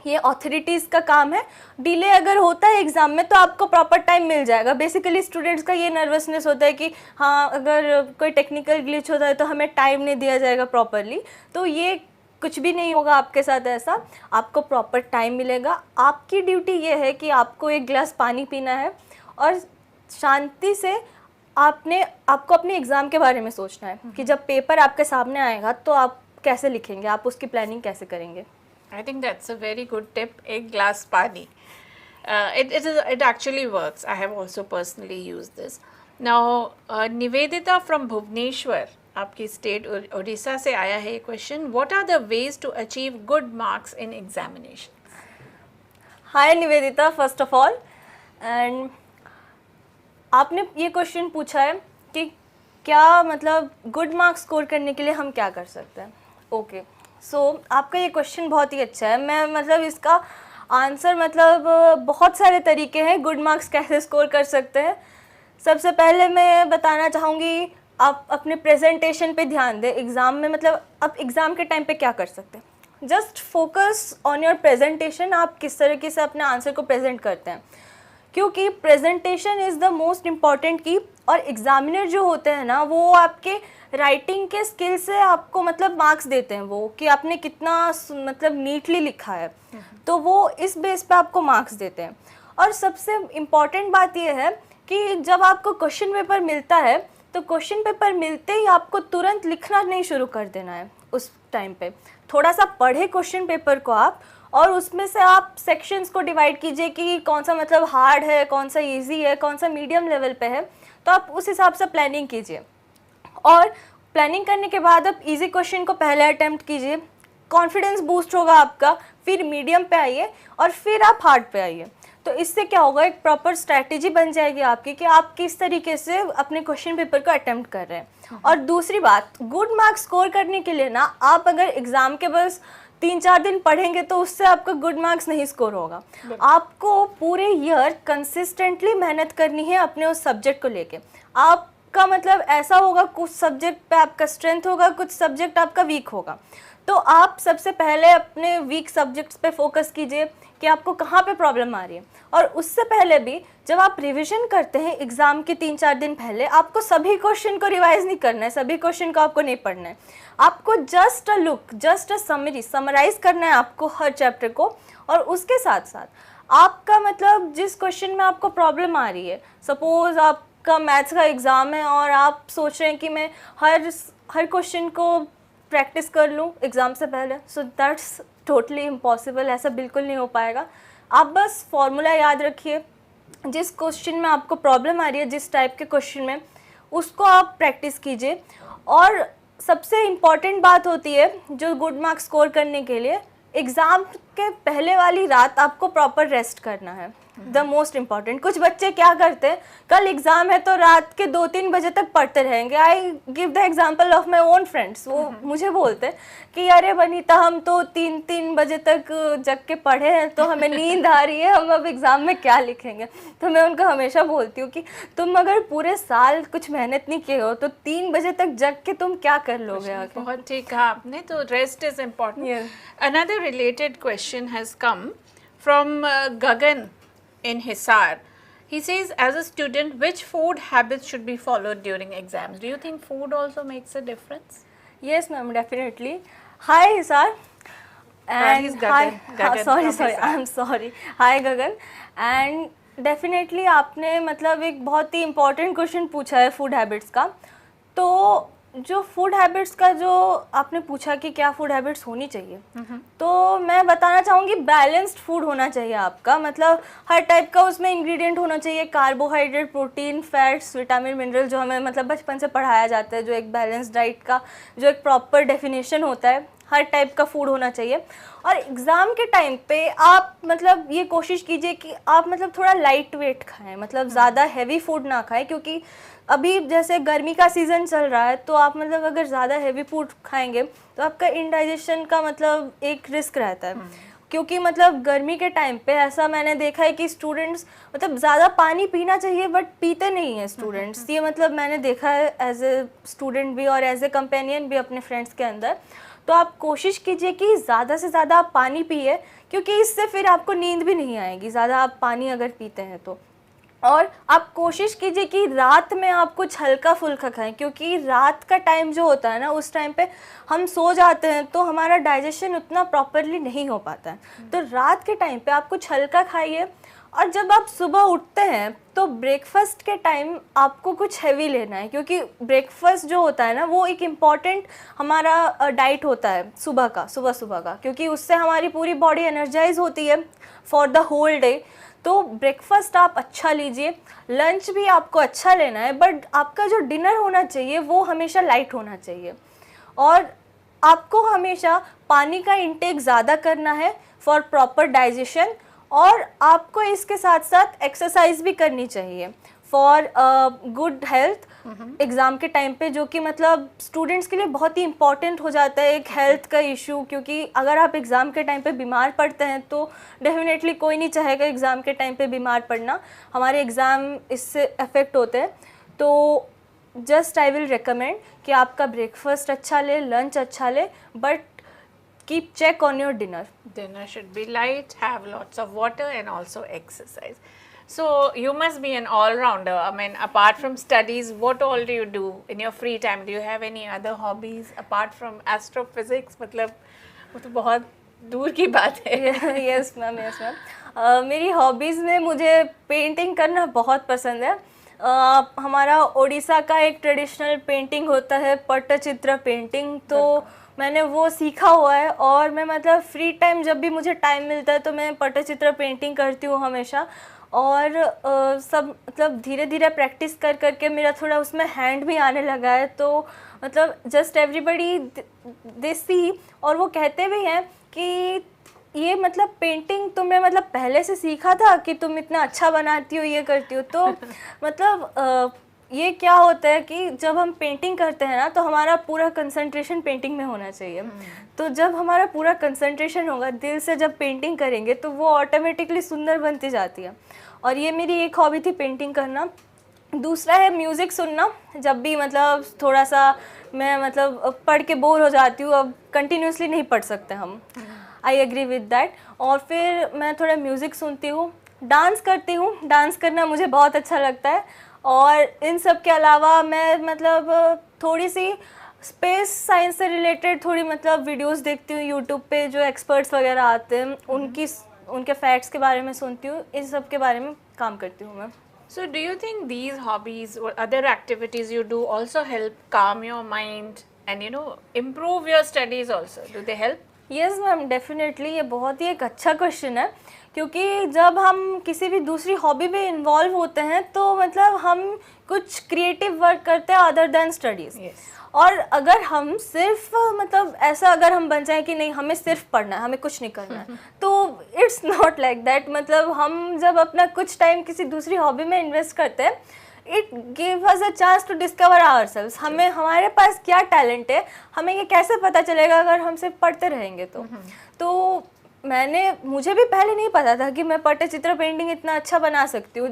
ये अथॉरिटीज़ का काम है। डिले अगर होता है एग्ज़ाम में तो आपको प्रॉपर टाइम मिल जाएगा। बेसिकली स्टूडेंट्स का ये नर्वसनेस होता है कि हाँ अगर कोई टेक्निकल ग्लिच होता है तो हमें टाइम नहीं दिया जाएगा प्रॉपरली, तो ये कुछ भी नहीं होगा आपके साथ ऐसा। आपको प्रॉपर टाइम मिलेगा। आपकी ड्यूटी ये है कि आपको एक गिलास पानी पीना है और शांति से आपको अपने एग्ज़ाम के बारे में सोचना है कि जब पेपर आपके सामने आएगा तो आप कैसे लिखेंगे, आप उसकी प्लानिंग कैसे करेंगे। I think that's a very good tip. Egg glass pani. It actually works. I have also personally used this. Now, Nivedita from Bhubaneswar, आपकी स्टेट उड़ीसा से आया है ये question. What are the ways to achieve good marks in examinations? Hi Nivedita, first of all, and आपने ये क्वेश्चन पूछा है कि क्या मतलब गुड मार्क्स स्कोर करने के लिए हम क्या कर सकते हैं। ओके, सो आपका ये क्वेश्चन बहुत ही अच्छा है। मैं मतलब इसका आंसर मतलब बहुत सारे तरीके हैं गुड मार्क्स कैसे स्कोर कर सकते हैं। सबसे पहले मैं बताना चाहूँगी आप अपने प्रेजेंटेशन पे ध्यान दें एग्ज़ाम में। मतलब आप एग्ज़ाम के टाइम पे क्या कर सकते हैं, just focus on your presentation. आप किस तरीके से अपने आंसर को प्रेजेंट करते हैं, क्योंकि presentation is the most important की। और एग्ज़ामिनर जो होते हैं ना, वो आपके राइटिंग के स्किल से आपको मतलब मार्क्स देते हैं, वो कि आपने कितना मतलब नीटली लिखा है, तो वो इस बेस पे आपको मार्क्स देते हैं। और सबसे इम्पॉर्टेंट बात यह है कि जब आपको क्वेश्चन पेपर मिलता है तो क्वेश्चन पेपर मिलते ही आपको तुरंत लिखना नहीं शुरू कर देना है। उस टाइम पे थोड़ा सा पढ़े क्वेश्चन पेपर को आप, और उसमें से आप सेक्शंस को डिवाइड कीजिए कि कौन सा मतलब हार्ड है, कौन सा इजी है, कौन सा मीडियम लेवल पे है। तो आप उस हिसाब से प्लानिंग कीजिए, और प्लानिंग करने के बाद आप इजी क्वेश्चन को पहले अटेम्प्ट कीजिए, कॉन्फिडेंस बूस्ट होगा आपका। फिर मीडियम पे आइए और फिर आप हार्ड पे आइए। तो इससे क्या होगा, एक प्रॉपर स्ट्रैटेजी बन जाएगी आपकी कि आप किस तरीके से अपने क्वेश्चन पेपर को अटेम्प्ट कर रहे हैं। और दूसरी बात, गुड मार्क्स स्कोर करने के लिए ना, आप अगर एग्ज़ाम के बस 3-4 दिन पढ़ेंगे तो उससे आपका गुड मार्क्स नहीं स्कोर होगा। आपको पूरे ईयर कंसिस्टेंटली मेहनत करनी है अपने उस सब्जेक्ट को लेके। आपका मतलब ऐसा होगा, कुछ सब्जेक्ट पे आपका स्ट्रेंथ होगा, कुछ सब्जेक्ट आपका वीक होगा। तो आप सबसे पहले अपने वीक सब्जेक्ट्स पे फोकस कीजिए कि आपको कहाँ पे प्रॉब्लम आ रही है। और उससे पहले भी जब आप रिवीजन करते हैं एग्ज़ाम के 3-4 दिन पहले, आपको सभी क्वेश्चन को रिवाइज नहीं करना है, सभी क्वेश्चन को आपको नहीं पढ़ना है। आपको just a look, just a summarise करना है आपको हर चैप्टर को। और उसके साथ साथ आपका मतलब जिस क्वेश्चन में आपको प्रॉब्लम आ रही है, सपोज़ आपका मैथ्स का एग्ज़ाम है और आप सोच रहे हैं कि मैं हर क्वेश्चन को प्रैक्टिस कर लूँ एग्ज़ाम से पहले, सो दैट्स टोटली इम्पॉसिबल। ऐसा बिल्कुल नहीं हो पाएगा। आप बस फॉर्मूला याद रखिए, जिस क्वेश्चन में आपको प्रॉब्लम आ रही है, जिस टाइप के क्वेश्चन में, उसको आप प्रैक्टिस कीजिए। और सबसे इम्पॉर्टेंट बात होती है जो गुड मार्क्स स्कोर करने के लिए, एग्ज़ाम के पहले वाली रात आपको प्रॉपर रेस्ट करना है, द मोस्ट इम्पॉर्टेंट। कुछ बच्चे क्या करते हैं, कल एग्ज़ाम है तो रात के 2-3 बजे तक पढ़ते रहेंगे। I give the example of my own friends. वो मुझे बोलते हैं कि अरे वनीता, हम तो 3-3 बजे तक जग के पढ़े हैं, तो हमें नींद आ रही है, हम अब एग्ज़ाम में क्या लिखेंगे। तो मैं उनको हमेशा बोलती हूँ कि तुम अगर पूरे साल कुछ मेहनत नहीं किए हो तो 3 बजे तक जग के तुम क्या कर लोगे आगे। बहुत ठीक कहा आपने। तो rest is important. Another related question has come from Gagan in Hisar. He says, as a student, which food habits should be followed during exams? Do you think food also makes a difference? Yes, ma'am, definitely. Hi, Hisar. And he's Gagan. Gagan sorry, from Hisar. I'm sorry. Hi, Gagan. And definitely आपने मतलब एक बहुत ही इम्पोर्टेंट क्वेश्चन पूछा है फूड हैबिट्स का। तो जो फूड हैबिट्स का जो आपने पूछा कि क्या फूड हैबिट्स होनी चाहिए, तो मैं बताना चाहूँगी बैलेंस्ड फूड होना चाहिए आपका। मतलब हर टाइप का उसमें इंग्रेडिएंट होना चाहिए, carbohydrate, protein, fats, vitamin, mineral, जो हमें मतलब बचपन से पढ़ाया जाता है, जो एक बैलेंस्ड डाइट का जो एक प्रॉपर डेफिनेशन होता है, हर टाइप का फूड होना चाहिए। और एग्ज़ाम के टाइम पे आप मतलब ये कोशिश कीजिए कि आप मतलब थोड़ा लाइट वेट खाएं, मतलब ज़्यादा हैवी फूड ना खाएं, क्योंकि अभी जैसे गर्मी का सीज़न चल रहा है, तो आप मतलब अगर ज़्यादा हैवी फूड खाएंगे तो आपका इंडाइजेशन का मतलब एक रिस्क रहता है। क्योंकि मतलब गर्मी के टाइम पे ऐसा मैंने देखा है कि स्टूडेंट्स मतलब ज़्यादा पानी पीना चाहिए बट पीते नहीं हैं स्टूडेंट्स। ये मतलब मैंने देखा है एज ए स्टूडेंट भी और एज ए कंपेनियन भी अपने फ्रेंड्स के अंदर। तो आप कोशिश कीजिए कि ज़्यादा से ज़्यादा आप पानी पिए, क्योंकि इससे फिर आपको नींद भी नहीं आएगी ज़्यादा आप पानी अगर पीते हैं तो। और आप कोशिश कीजिए कि रात में आप कुछ हल्का फुल्का खाएं, क्योंकि रात का टाइम जो होता है ना, उस टाइम पे हम सो जाते हैं तो हमारा डाइजेशन उतना प्रॉपरली नहीं हो पाता है। तो रात के टाइम पे आप कुछ हल्का खाइए। और जब आप सुबह उठते हैं तो ब्रेकफास्ट के टाइम आपको कुछ हैवी लेना है, क्योंकि ब्रेकफास्ट जो होता है ना वो एक इम्पॉर्टेंट हमारा डाइट होता है सुबह का, सुबह का, क्योंकि उससे हमारी पूरी बॉडी एनर्जाइज होती है फॉर द होल डे। तो ब्रेकफास्ट आप अच्छा लीजिए, लंच भी आपको अच्छा लेना है, बट आपका जो डिनर होना चाहिए वो हमेशा लाइट होना चाहिए। और आपको हमेशा पानी का इंटेक ज़्यादा करना है फॉर प्रॉपर डाइजेशन। और आपको इसके साथ साथ एक्सरसाइज भी करनी चाहिए फॉर गुड हेल्थ एग्ज़ाम के टाइम पे, जो कि मतलब स्टूडेंट्स के लिए बहुत ही इम्पॉर्टेंट हो जाता है एक हेल्थ का इशू। क्योंकि अगर आप एग्ज़ाम के टाइम पे बीमार पड़ते हैं तो डेफिनेटली कोई नहीं चाहेगा एग्ज़ाम के टाइम पे बीमार पड़ना, हमारे एग्ज़ाम इससे अफेक्ट होते हैं। तो जस्ट आई विल रिकमेंड कि आपका ब्रेकफास्ट अच्छा ले, लंच अच्छा ले, but keep check on your dinner. Dinner should be light, have lots of water and also exercise. So you must be an all-rounder. I mean, apart from studies, what all do you do in your free time? Do you have any other hobbies apart from astrophysics? मतलब वो तो बहुत दूर की बात है। Yes ma'am, yes ma'am. मेरी हॉबीज़ में मुझे पेंटिंग करना बहुत पसंद है। हमारा उड़ीसा का एक ट्रेडिशनल पेंटिंग होता है पट्टचित्र पेंटिंग, तो मैंने वो सीखा हुआ है। और मैं मतलब फ्री टाइम जब भी मुझे टाइम मिलता है तो मैं पट्टचित्र पेंटिंग करती हूँ हमेशा। और सब मतलब धीरे धीरे प्रैक्टिस कर करके मेरा थोड़ा उसमें हैंड भी आने लगा है। तो मतलब जस्ट एवरीबडी दे सी, और वो कहते भी हैं कि ये मतलब पेंटिंग तुमने मतलब पहले से सीखा था कि तुम इतना अच्छा बनाती हो, ये करती हो। तो मतलब ये क्या होता है कि जब हम पेंटिंग करते हैं ना तो हमारा पूरा कंसंट्रेशन पेंटिंग में होना चाहिए। तो जब हमारा पूरा कंसंट्रेशन होगा, दिल से जब पेंटिंग करेंगे तो वो ऑटोमेटिकली सुंदर बनती जाती है। और ये मेरी एक हॉबी थी पेंटिंग करना। दूसरा है म्यूज़िक सुनना। जब भी मतलब थोड़ा सा मैं मतलब पढ़ के बोर हो जाती हूँ, अब कंटिन्यूसली नहीं पढ़ सकते हम, आई एग्री विद दैट। और फिर मैं थोड़ा म्यूज़िक सुनती हूँ, डांस करती हूँ। डांस करना मुझे बहुत अच्छा लगता है। और इन सब के अलावा मैं मतलब थोड़ी सी स्पेस साइंस से रिलेटेड थोड़ी मतलब वीडियोस देखती हूँ यूट्यूब पे, जो एक्सपर्ट्स वगैरह आते हैं उनके फैक्ट्स के बारे में सुनती हूँ, इस सब के बारे में काम करती हूँ मैं। So do you think these hobbies or other activities you do also help calm your mind and improve your studies also? Do they help? Yes ma'am, definitely. ये बहुत ही एक अच्छा क्वेश्चन है, क्योंकि जब हम किसी भी दूसरी हॉबी में इन्वॉल्व होते हैं तो मतलब हम कुछ क्रिएटिव वर्क करते हैं अदर देन स्टडीज़। और अगर हम सिर्फ मतलब ऐसा अगर हम बन जाए कि नहीं हमें सिर्फ पढ़ना है, हमें कुछ नहीं करना है, तो इट्स नॉट लाइक दैट। मतलब हम जब अपना कुछ टाइम किसी दूसरी हॉबी में इन्वेस्ट करते हैं, it give us a chance to discover ourselves. हमें हमारे पास क्या टैलेंट है, हमें ये कैसे पता चलेगा अगर हम सिर्फ पढ़ते रहेंगे तो मुझे भी पहले नहीं पता था कि मैं पट्टचित्र पेंटिंग इतना अच्छा बना सकती हूँ।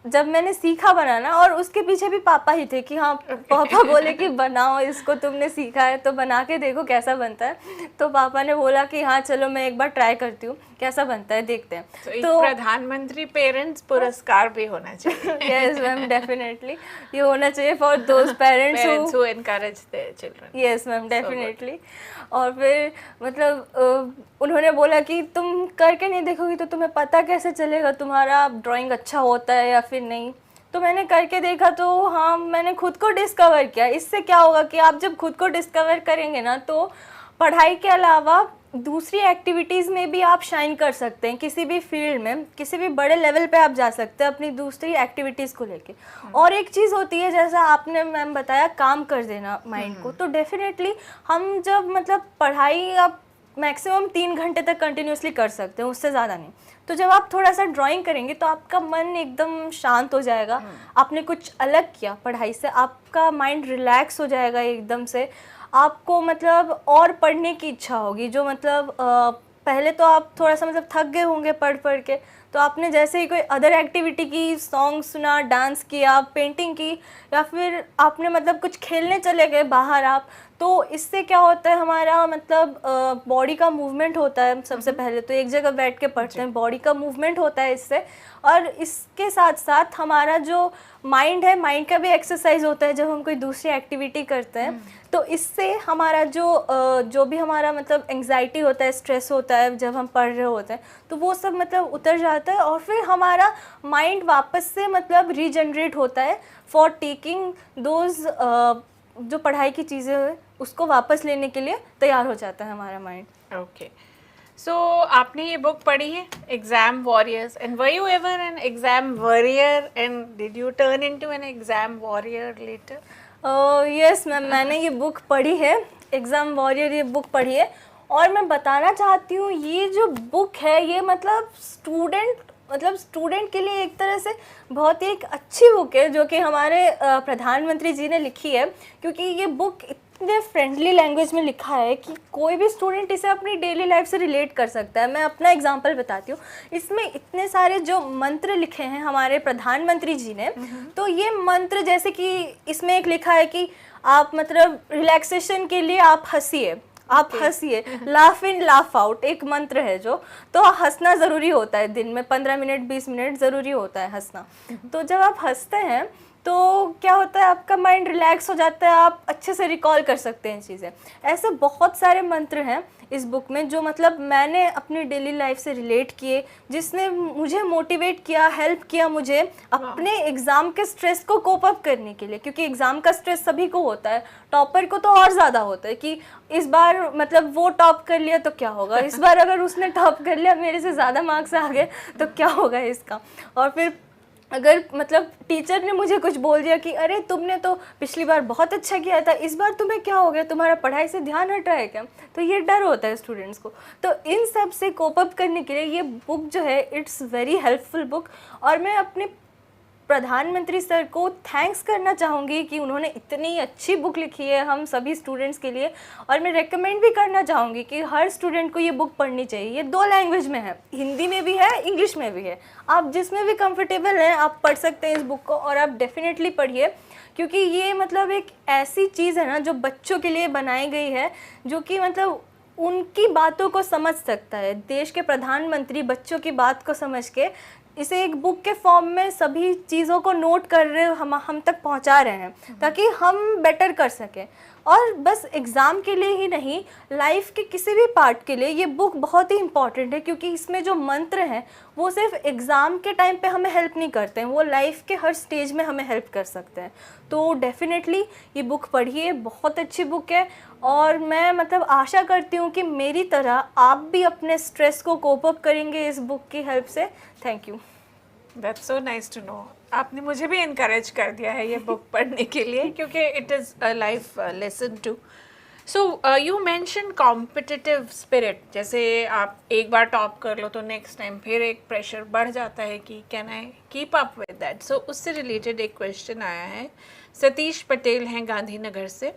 जब मैंने सीखा बनाना, और उसके पीछे भी पापा ही थे कि हाँ पापा बोले कि बनाओ इसको, तुमने सीखा है तो बना के देखो कैसा बनता है। तो पापा ने बोला कि हाँ चलो मैं एक बार ट्राई करती हूँ कैसा बनता है, देखते हैं। तो प्रधानमंत्री पेरेंट्स पुरस्कार भी होना चाहिए। यस मैम, डेफिनेटली ये होना चाहिए for those parents who encourage their children. Yes ma'am, definitely. और फिर मतलब उन्होंने बोला कि तुम करके नहीं देखोगी तो तुम्हें पता कैसे चलेगा तुम्हारा ड्राइंग अच्छा होता है या फिर नहीं। तो मैंने करके देखा तो हाँ, मैंने खुद को डिस्कवर किया। इससे क्या होगा कि आप जब खुद को डिस्कवर करेंगे ना तो पढ़ाई के अलावा दूसरी एक्टिविटीज़ में भी आप शाइन कर सकते हैं, किसी भी फील्ड में, किसी भी बड़े लेवल पे आप जा सकते हैं अपनी दूसरी एक्टिविटीज़ को लेके। और एक चीज़ होती है, जैसा आपने मैम बताया, काम कर देना माइंड को, तो डेफिनेटली हम जब मतलब पढ़ाई आप मैक्सिमम 3 घंटे तक कंटिन्यूसली कर सकते हैं, उससे ज़्यादा नहीं। तो जब आप थोड़ा सा ड्राइंग करेंगे तो आपका मन एकदम शांत हो जाएगा, आपने कुछ अलग किया पढ़ाई से, आपका माइंड रिलैक्स हो जाएगा एकदम से, आपको मतलब और पढ़ने की इच्छा होगी। जो मतलब पहले तो आप थोड़ा सा मतलब थक गए होंगे पढ़ पढ़ के, तो आपने जैसे ही कोई अदर एक्टिविटी की, सॉन्ग सुना, डांस किया, पेंटिंग की, या फिर आपने मतलब कुछ खेलने चले गए बाहर आप, तो इससे क्या होता है, हमारा मतलब बॉडी का मूवमेंट होता है। सबसे पहले तो एक जगह बैठ के पढ़ते हैं, बॉडी का मूवमेंट होता है इससे, और इसके साथ साथ हमारा जो माइंड है, माइंड का भी एक्सरसाइज होता है जब हम कोई दूसरी एक्टिविटी करते हैं। तो इससे हमारा जो भी हमारा मतलब एंग्जाइटी होता है, स्ट्रेस होता है जब हम पढ़ रहे होते हैं, तो वो सब मतलब उतर जाता है, और फिर हमारा माइंड वापस से मतलब रीजनरेट होता है फॉर टेकिंग दोज जो पढ़ाई की चीज़ें हैं उसको वापस लेने के लिए तैयार हो जाता है हमारा माइंड। ओके, सो आपने ये बुक पढ़ी है, exam warriors, and were you ever an exam warrior and did you turn into an exam warrior later? Yes ma'am, मैंने ये बुक पढ़ी है, एग्ज़ाम वॉरियर ये बुक पढ़ी है, और मैं बताना चाहती हूँ ये जो बुक है ये मतलब स्टूडेंट के लिए एक तरह से बहुत ही एक अच्छी बुक है, जो कि हमारे प्रधानमंत्री जी ने लिखी है, क्योंकि ये बुक इतने फ्रेंडली लैंग्वेज में लिखा है कि कोई भी स्टूडेंट इसे अपनी डेली लाइफ से रिलेट कर सकता है। मैं अपना एग्जांपल बताती हूँ, इसमें इतने सारे जो मंत्र लिखे हैं हमारे प्रधानमंत्री जी ने, तो ये मंत्र जैसे कि इसमें एक लिखा है कि आप मतलब रिलैक्सेशन के लिए आप हंसिए, लाफ इन लाफ आउट एक मंत्र है जो, तो हंसना ज़रूरी होता है, दिन में 15 मिनट 20 मिनट ज़रूरी होता है हंसना। तो जब आप हंसते हैं तो क्या होता है, आपका माइंड रिलैक्स हो जाता है, आप अच्छे से रिकॉल कर सकते हैं चीज़ें। ऐसे बहुत सारे मंत्र हैं इस बुक में जो मतलब मैंने अपनी डेली लाइफ से रिलेट किए, जिसने मुझे मोटिवेट किया, हेल्प किया मुझे अपने एग्ज़ाम के स्ट्रेस को कोप अप करने के लिए, क्योंकि एग्ज़ाम का स्ट्रेस सभी को होता है, टॉपर को तो और ज़्यादा होता है कि इस बार मतलब वो टॉप कर लिया तो क्या होगा, इस बार अगर उसने टॉप कर लिया, मेरे से ज़्यादा मार्क्स आ गए तो क्या होगा इसका। और फिर अगर मतलब टीचर ने मुझे कुछ बोल दिया कि अरे तुमने तो पिछली बार बहुत अच्छा किया था, इस बार तुम्हें क्या हो गया, तुम्हारा पढ़ाई से ध्यान हट रहा है क्या, तो ये डर होता है स्टूडेंट्स को। तो इन सब से कोप अप करने के लिए ये बुक जो है इट्स वेरी हेल्पफुल बुक, और मैं अपने प्रधानमंत्री सर को थैंक्स करना चाहूँगी कि उन्होंने इतनी अच्छी बुक लिखी है हम सभी स्टूडेंट्स के लिए। और मैं रेकमेंड भी करना चाहूँगी कि हर स्टूडेंट को ये बुक पढ़नी चाहिए। ये 2 लैंग्वेज में है, हिंदी में भी है, इंग्लिश में भी है, आप जिसमें भी कंफर्टेबल हैं आप पढ़ सकते हैं इस बुक को, और आप डेफिनेटली पढ़िए, क्योंकि ये मतलब एक ऐसी चीज़ है ना जो बच्चों के लिए बनाई गई है, जो कि मतलब उनकी बातों को समझ सकता है। देश के प्रधानमंत्री बच्चों की बात को समझ के इसे एक बुक के फॉर्म में सभी चीज़ों को नोट कर रहे, हम तक पहुंचा रहे हैं ताकि हम बेटर कर सकें। और बस एग्ज़ाम के लिए ही नहीं, लाइफ के किसी भी पार्ट के लिए ये बुक बहुत ही इम्पॉर्टेंट है, क्योंकि इसमें जो मंत्र हैं वो सिर्फ एग्ज़ाम के टाइम पे हमें हेल्प नहीं करते हैं, वो लाइफ के हर स्टेज में हमें हेल्प कर सकते हैं। तो डेफिनेटली ये बुक पढ़िए, बहुत अच्छी बुक है, और मैं मतलब आशा करती हूँ कि मेरी तरह आप भी अपने स्ट्रेस को कोप अप करेंगे इस बुक की हेल्प से। Thank you. That's so nice to know. आपने मुझे भी इनकरेज कर दिया है ये बुक पढ़ने के लिए, क्योंकि it is a life lesson too. So you mention competitive spirit, जैसे आप एक बार टॉप कर लो तो नेक्स्ट टाइम फिर एक प्रेशर बढ़ जाता है कि can I keep up with that. So उससे रिलेटेड एक क्वेश्चन आया है, सतीश पटेल हैं गांधीनगर से।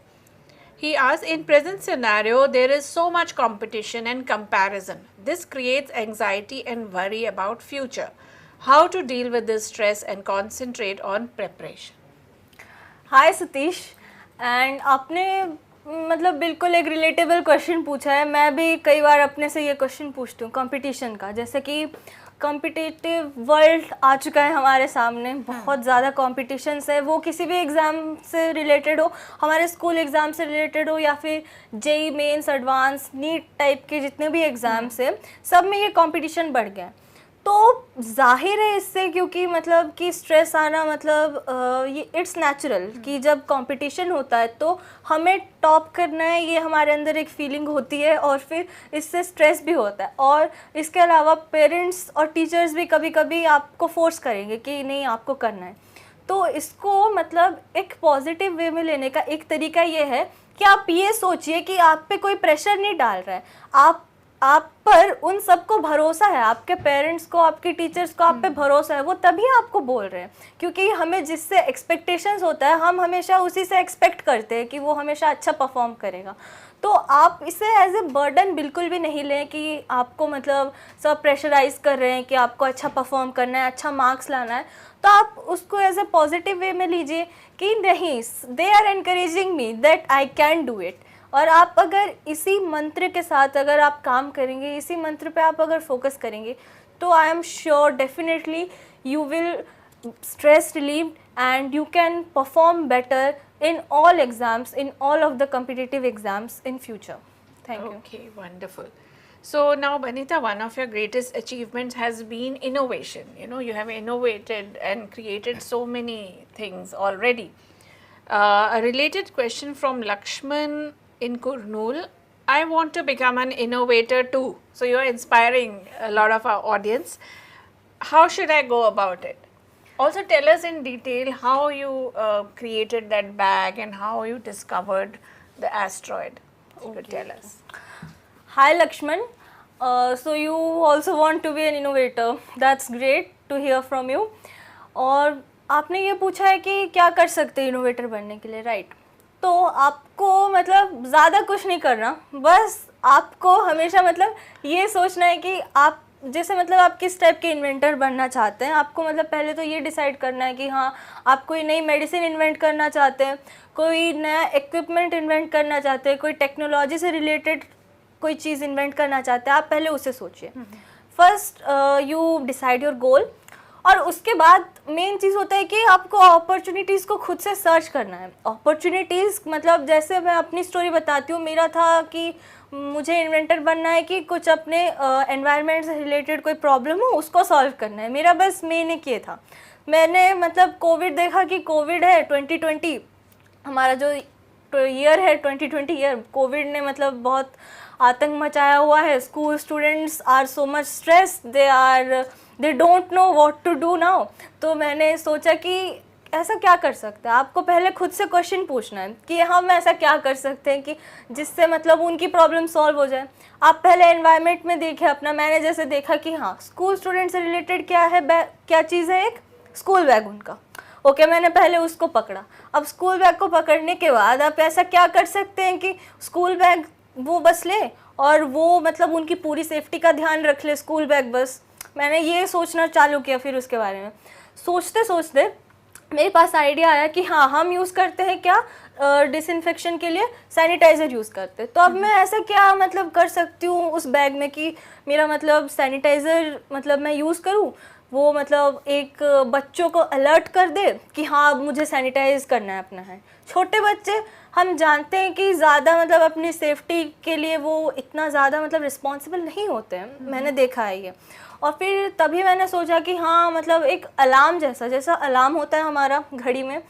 He asks, in present scenario, there is so much competition and comparison. This creates anxiety and worry about future. How to deal with this stress and concentrate on preparation? Hi Satish, and आपने मतलब बिल्कुल एक रिलेटेबल क्वेश्चन पूछा है। मैं भी कई बार अपने से ये क्वेश्चन पूछती हूँ कंपटीशन का, जैसे कि कॉम्पिटिटिव वर्ल्ड आ चुका है हमारे सामने, बहुत ज़्यादा कॉम्पिटिशन्स है, वो किसी भी एग्ज़ाम से रिलेटेड हो, हमारे स्कूल एग्ज़ाम से रिलेटेड हो, या फिर JEE Mains, advance, NEET type के जितने भी एग्ज़ाम्स हैं, सब में ये कॉम्पिटिशन बढ़ गया है। तो जाहिर है इससे, क्योंकि मतलब कि स्ट्रेस आना मतलब ये इट्स नेचुरल कि जब कंपटीशन होता है तो हमें टॉप करना है, ये हमारे अंदर एक फीलिंग होती है और फिर इससे स्ट्रेस भी होता है। और इसके अलावा पेरेंट्स और टीचर्स भी कभी कभी आपको फोर्स करेंगे कि नहीं आपको करना है। तो इसको मतलब एक पॉजिटिव वे में लेने का एक तरीका ये है कि आप ये सोचिए कि आप पे कोई प्रेशर नहीं डाल रहा है, आप पर उन सबको भरोसा है, आपके पेरेंट्स को, आपके टीचर्स को आप पे भरोसा है, वो तभी आपको बोल रहे हैं। क्योंकि हमें जिससे एक्सपेक्टेशंस होता है हम हमेशा उसी से एक्सपेक्ट करते हैं कि वो हमेशा अच्छा परफॉर्म करेगा। तो आप इसे एज ए बर्डन बिल्कुल भी नहीं लें कि आपको मतलब सब प्रेशराइज कर रहे हैं कि आपको अच्छा परफॉर्म करना है, अच्छा मार्क्स लाना है। तो आप उसको एज ए पॉजिटिव वे में लीजिए कि नहीं, they are encouraging me that I can do it. और आप अगर इसी मंत्र के साथ अगर आप काम करेंगे, इसी मंत्र पे आप अगर फोकस करेंगे, तो I am sure definitely you will stress relieved and you can perform better in all exams, in all of the competitive exams in future. Thank you. Okay, wonderful. So now, Banita, one of your greatest achievements has been innovation. You know, you have innovated and created so many things already. A related question from Lakshman in Kurnool. I want to become an innovator too. So you are inspiring a lot of our audience. How should I go about it? Also tell us in detail how you created that bag and how you discovered the asteroid. You could tell us. Hi Lakshman. So you also want to be an innovator. That's great to hear from you. और आपने ये पूछा है कि क्या कर सकते हैं इनोवेटर बनने के लिए, राइट? तो आपको मतलब ज़्यादा कुछ नहीं करना, बस आपको हमेशा मतलब ये सोचना है कि आप जैसे मतलब आप किस टाइप के इन्वेंटर बनना चाहते हैं। आपको मतलब पहले तो ये डिसाइड करना है कि हाँ, आप कोई नई मेडिसिन इन्वेंट करना चाहते हैं, कोई नया इक्विपमेंट इन्वेंट करना चाहते हैं, कोई टेक्नोलॉजी से रिलेटेड कोई चीज़ इन्वेंट करना चाहते हैं। आप पहले उसे सोचिए। First you decide your goal, और उसके बाद मेन चीज़ होता है कि आपको अपॉर्चुनिटीज़ को खुद से सर्च करना है। अपॉर्चुनिटीज़ मतलब जैसे मैं अपनी स्टोरी बताती हूँ, मेरा था कि मुझे इन्वेंटर बनना है कि कुछ अपने एनवायरनमेंट से रिलेटेड कोई प्रॉब्लम हो उसको सॉल्व करना है। मेरा बस मेन एक ये था। मैंने मतलब कोविड देखा कि कोविड है 2020, हमारा जो ईयर है 2020 ईयर, कोविड ने मतलब बहुत आतंक मचाया हुआ है। School students are so much stress, they don't know what to do now. तो मैंने सोचा कि ऐसा क्या कर सकते हैं। आपको पहले खुद से क्वेश्चन पूछना है कि हम ऐसा क्या कर सकते हैं कि जिससे मतलब उनकी प्रॉब्लम सॉल्व हो जाए। आप पहले एनवायरनमेंट में देखें अपना। मैंने जैसे देखा कि हाँ, स्कूल स्टूडेंट से रिलेटेड क्या है, क्या चीज़ है, एक स्कूल बैग उनका। ओके, मैंने पहले उसको पकड़ा। अब स्कूल बैग को पकड़ने के बाद आप ऐसा क्या कर सकते हैं कि स्कूल बैग वो बस ले और वो मतलब उनकी पूरी सेफ्टी का ध्यान रख ले स्कूल बैग बस। मैंने ये सोचना चालू किया। फिर उसके बारे में सोचते सोचते मेरे पास आइडिया आया कि हाँ, हम यूज़ करते हैं क्या, डिसइंफेक्शन के लिए सैनिटाइज़र यूज़ करते हैं। तो अब मैं ऐसा क्या मतलब कर सकती हूँ उस बैग में कि मेरा मतलब सैनिटाइज़र मतलब मैं यूज़ करूँ, वो मतलब एक बच्चों को अलर्ट कर दे कि हाँ, अब मुझे सैनिटाइज करना है अपना है। छोटे बच्चे हम जानते हैं कि ज़्यादा मतलब अपनी सेफ्टी के लिए वो इतना ज़्यादा मतलब रिस्पॉन्सिबल नहीं होते हैं, मैंने देखा है ये। और फिर तभी मैंने सोचा कि हाँ, मतलब एक अलार्म जैसा अलार्म होता है हमारा घड़ी में,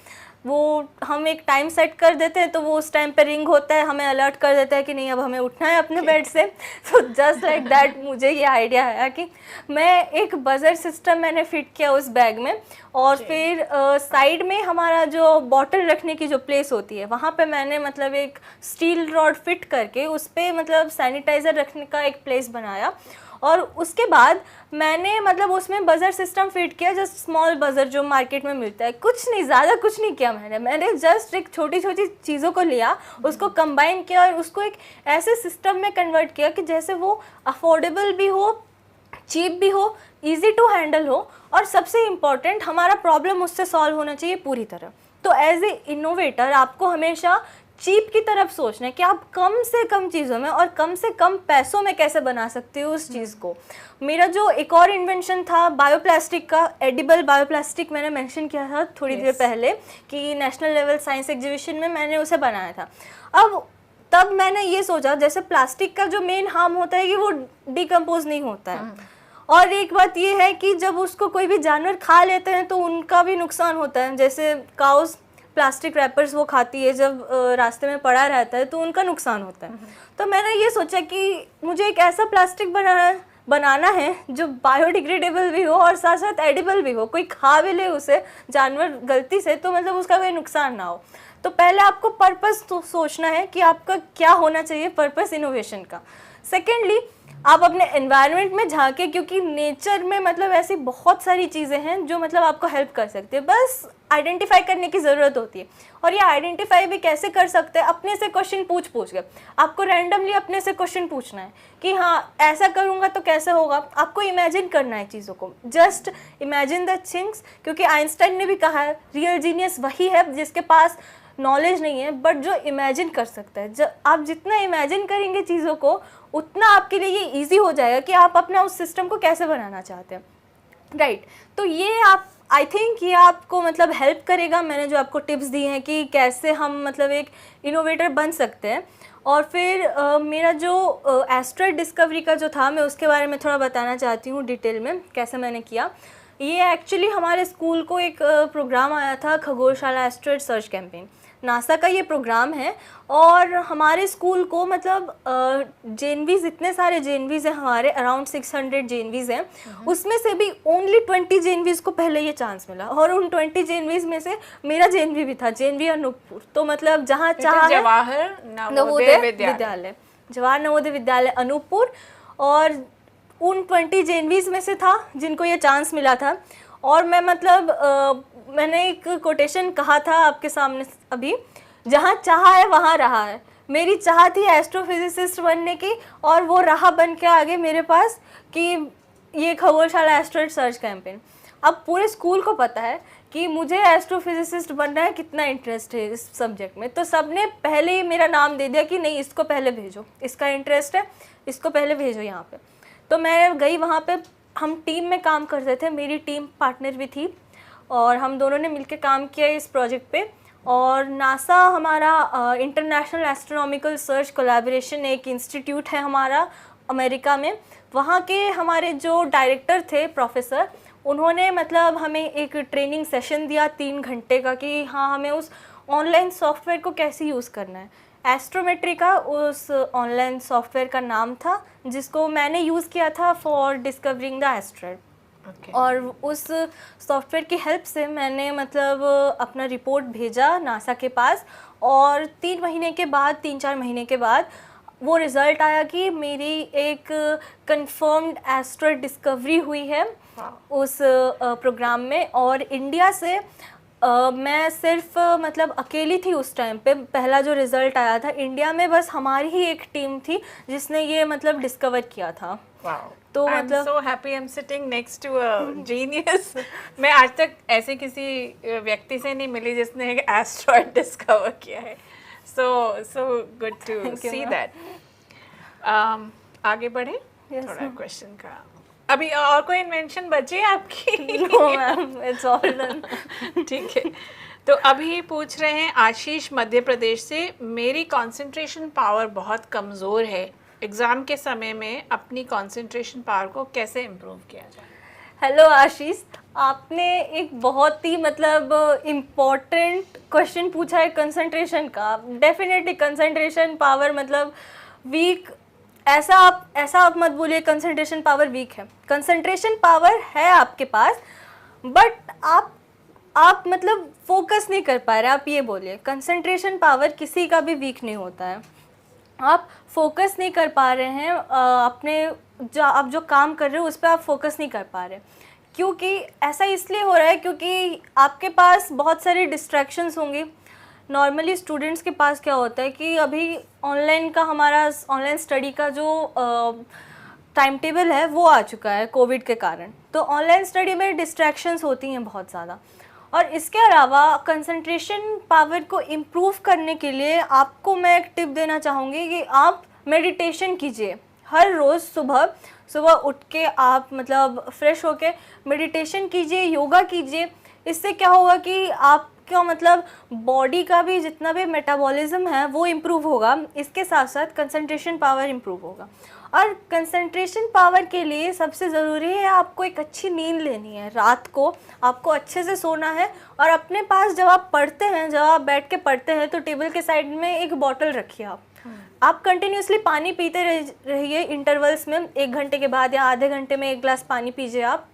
वो हम एक टाइम सेट कर देते हैं तो वो उस टाइम पे रिंग होता है, हमें अलर्ट कर देता है कि नहीं अब हमें उठना है अपने बेड से। तो जस्ट लाइक दैट मुझे ये आइडिया आया कि मैं एक बजर सिस्टम मैंने फिट किया उस बैग में। और फिर साइड में हमारा जो बॉटल रखने की जो प्लेस होती है वहाँ पे मैंने मतलब एक स्टील रॉड फिट करके उस पर मतलब सैनिटाइज़र रखने का एक प्लेस बनाया। और उसके बाद मैंने मतलब उसमें बजर सिस्टम फिट किया, जस्ट स्मॉल बजर जो मार्केट में मिलता है। कुछ नहीं, ज़्यादा कुछ नहीं किया मैंने जस्ट एक छोटी छोटी चीज़ों को लिया, उसको कंबाइन किया और उसको एक ऐसे सिस्टम में कन्वर्ट किया कि जैसे वो अफोर्डेबल भी हो, चीप भी हो, इजी टू हैंडल हो, और सबसे इम्पॉर्टेंट हमारा प्रॉब्लम उससे सॉल्व होना चाहिए पूरी तरह। तो एज ए इनोवेटर आपको हमेशा चीप की तरफ सोचना है कि आप कम से कम चीज़ों में और कम से कम पैसों में कैसे बना सकते हो उस चीज़ को। मेरा जो एक और इन्वेंशन था बायोप्लास्टिक का, एडिबल बायोप्लास्टिक, मैंने मेंशन किया था थोड़ी देर पहले कि नेशनल लेवल साइंस एग्जीबिशन में मैंने उसे बनाया था। अब तब मैंने ये सोचा, जैसे प्लास्टिक का जो मेन हार्म होता है कि वो डिकम्पोज नहीं होता है, और एक बात ये है कि जब उसको कोई भी जानवर खा लेते हैं तो उनका भी नुकसान होता है, जैसे काउस प्लास्टिक रैपर्स वो खाती है, जब रास्ते में पड़ा रहता है तो उनका नुकसान होता है। तो मैंने ये सोचा कि मुझे एक ऐसा प्लास्टिक बनाना है जो बायोडिग्रेडेबल भी हो और साथ साथ एडिबल भी हो, कोई खा भी ले उसे जानवर गलती से तो मतलब उसका कोई नुकसान ना हो। तो पहले आपको पर्पस तो सोचना है कि आपका क्या होना चाहिए पर्पस इनोवेशन का। सेकेंडली आप अपने एनवायरनमेंट में झांके, क्योंकि नेचर में मतलब ऐसी बहुत सारी चीज़ें हैं जो मतलब आपको हेल्प कर सकती है, बस आइडेंटिफाई करने की ज़रूरत होती है। और ये आइडेंटिफाई भी कैसे कर सकते हैं, अपने से क्वेश्चन पूछ के। आपको रैंडमली अपने से क्वेश्चन पूछना है कि हाँ ऐसा करूँगा तो कैसे होगा। आपको इमेजिन करना है चीज़ों को, जस्ट इमेजिन द थिंग्स, क्योंकि आइंस्टाइन ने भी कहा है रियल जीनियस वही है जिसके पास नॉलेज नहीं है बट जो इमेजिन कर सकता है। जब आप जितना इमेजिन करेंगे चीज़ों को उतना आपके लिए ये इजी हो जाएगा कि आप अपना उस सिस्टम को कैसे बनाना चाहते हैं, राइट। तो ये आप आई थिंक ये आपको मतलब हेल्प करेगा, मैंने जो आपको टिप्स दी हैं कि कैसे हम मतलब एक इनोवेटर बन सकते हैं। और फिर मेरा जो एस्ट्रॉयड डिस्कवरी का जो था मैं उसके बारे में थोड़ा बताना चाहती हूँ डिटेल में कैसे मैंने किया। ये एक्चुअली हमारे स्कूल को एक प्रोग्राम आया था, खगोलशाला एस्ट्रॉयड सर्च कैंपेन, नासा का ये प्रोग्राम है। और हमारे स्कूल को मतलब जेएनवीज, इतने सारे जेएनवीज हैं हमारे, अराउंड 600 जेएनवीज हैं, उसमें से भी ओनली 20 जेएनवीज को पहले ये चांस मिला। और उन 20 जेएनवीज में से मेरा जेएनवी भी था, जेएनवी अनूपपुर। तो मतलब जहाँ चाह जवाहर नवोदय विद्यालय, जवाहर नवोदय विद्यालय अनूपपुर, और उन 20 जेएनवीज में से था जिनको ये चांस मिला था। और मैं मतलब मैंने एक कोटेशन कहा था आपके सामने अभी, जहाँ चाहा है वहाँ रहा है। मेरी चाह थी एस्ट्रोफिजिसिस्ट बनने की और वो रहा बन के आगे मेरे पास कि ये खगोलशाला एस्ट्रॉयड सर्च कैंपेन। अब पूरे स्कूल को पता है कि मुझे एस्ट्रोफिजिसिस्ट बनना है, कितना इंटरेस्ट है इस सब्जेक्ट में। तो सबने पहले ही मेरा नाम दे दिया कि नहीं इसको पहले भेजो, इसका इंटरेस्ट है, इसको पहले भेजो यहाँ पे। तो मैं गई वहाँ पे, हम टीम में काम करते थे, मेरी टीम पार्टनर भी थी और हम दोनों ने मिलकर काम किया इस प्रोजेक्ट पे। और नासा हमारा इंटरनेशनल एस्ट्रोनॉमिकल सर्च कोलैबोरेशन एक इंस्टीट्यूट है हमारा अमेरिका में, वहाँ के हमारे जो डायरेक्टर थे प्रोफेसर, उन्होंने मतलब हमें एक ट्रेनिंग सेशन दिया 3 घंटे का कि हाँ हमें उस ऑनलाइन सॉफ्टवेयर को कैसे यूज़ करना है। एस्ट्रोमेट्री का उस ऑनलाइन सॉफ्टवेयर का नाम था जिसको मैंने यूज़ किया था फॉर डिस्कवरिंग द एस्ट्रॉयड। और उस सॉफ्टवेयर की हेल्प से मैंने मतलब अपना रिपोर्ट भेजा नासा के पास, और 3 महीने के बाद, 3-4 महीने के बाद वो रिज़ल्ट आया कि मेरी एक कंफर्म्ड एस्ट्रॉयड डिस्कवरी हुई है उस प्रोग्राम में। और इंडिया से मैं सिर्फ मतलब अकेली थी उस टाइम पे, पहला जो रिज़ल्ट आया था इंडिया में बस हमारी ही एक टीम थी जिसने ये मतलब डिस्कवर किया था। तो मतलब so happy I'm sitting next to a genius। मैं आज तक ऐसे किसी व्यक्ति से नहीं मिली जिसने एक एस्ट्रॉयड डिस्कवर किया है। so good to see that। आगे बढ़े थोड़ा क्वेश्चन का। अभी और कोई इन्वेंशन बची है आपकी? No ma'am, it's all done। ठीक है, तो अभी पूछ रहे हैं आशीष मध्य प्रदेश से, मेरी कंसंट्रेशन पावर बहुत कमज़ोर है, एग्ज़ाम के समय में अपनी कंसंट्रेशन पावर को कैसे इम्प्रूव किया जाए? हेलो आशीष, आपने एक बहुत ही मतलब इम्पोर्टेंट क्वेश्चन पूछा है कंसंट्रेशन का। डेफिनेटली कंसंट्रेशन पावर मतलब वीक, ऐसा आप मत बोलिए कंसंट्रेशन पावर वीक है। कंसंट्रेशन पावर है आपके पास, बट आप मतलब फोकस नहीं कर पा रहे, आप ये बोलिए। कंसंट्रेशन पावर किसी का भी वीक नहीं होता है, आप फोकस नहीं कर पा रहे हैं अपने आप जो काम कर रहे हो उस पर आप फोकस नहीं कर पा रहे। क्योंकि ऐसा इसलिए हो रहा है क्योंकि आपके पास बहुत सारी डिस्ट्रैक्शंस होंगी। नॉर्मली स्टूडेंट्स के पास क्या होता है कि अभी ऑनलाइन का हमारा ऑनलाइन स्टडी का जो टाइम टेबल है वो आ चुका है कोविड के कारण, तो ऑनलाइन स्टडी में डिस्ट्रैक्शंस होती हैं बहुत ज़्यादा। और इसके अलावा कंसंट्रेशन पावर को इम्प्रूव करने के लिए आपको मैं एक टिप देना चाहूँगी कि आप मेडिटेशन कीजिए हर रोज़। सुबह उठ के आप मतलब फ्रेश होके मेडिटेशन कीजिए, योगा कीजिए। इससे क्या होगा कि आपका मतलब बॉडी का भी जितना भी मेटाबॉलिज्म है वो इम्प्रूव होगा, इसके साथ साथ कंसंट्रेशन पावर इम्प्रूव होगा। और कंसंट्रेशन पावर के लिए सबसे ज़रूरी है आपको एक अच्छी नींद लेनी है। रात को आपको अच्छे से सोना है और अपने पास जब आप पढ़ते हैं, जब आप बैठ के पढ़ते हैं तो टेबल के साइड में एक बॉटल रखिए आप कंटिन्यूसली पानी पीते रहिए इंटरवल्स में, 1 घंटे के बाद या आधे घंटे में 1 ग्लास पानी पीजिए आप।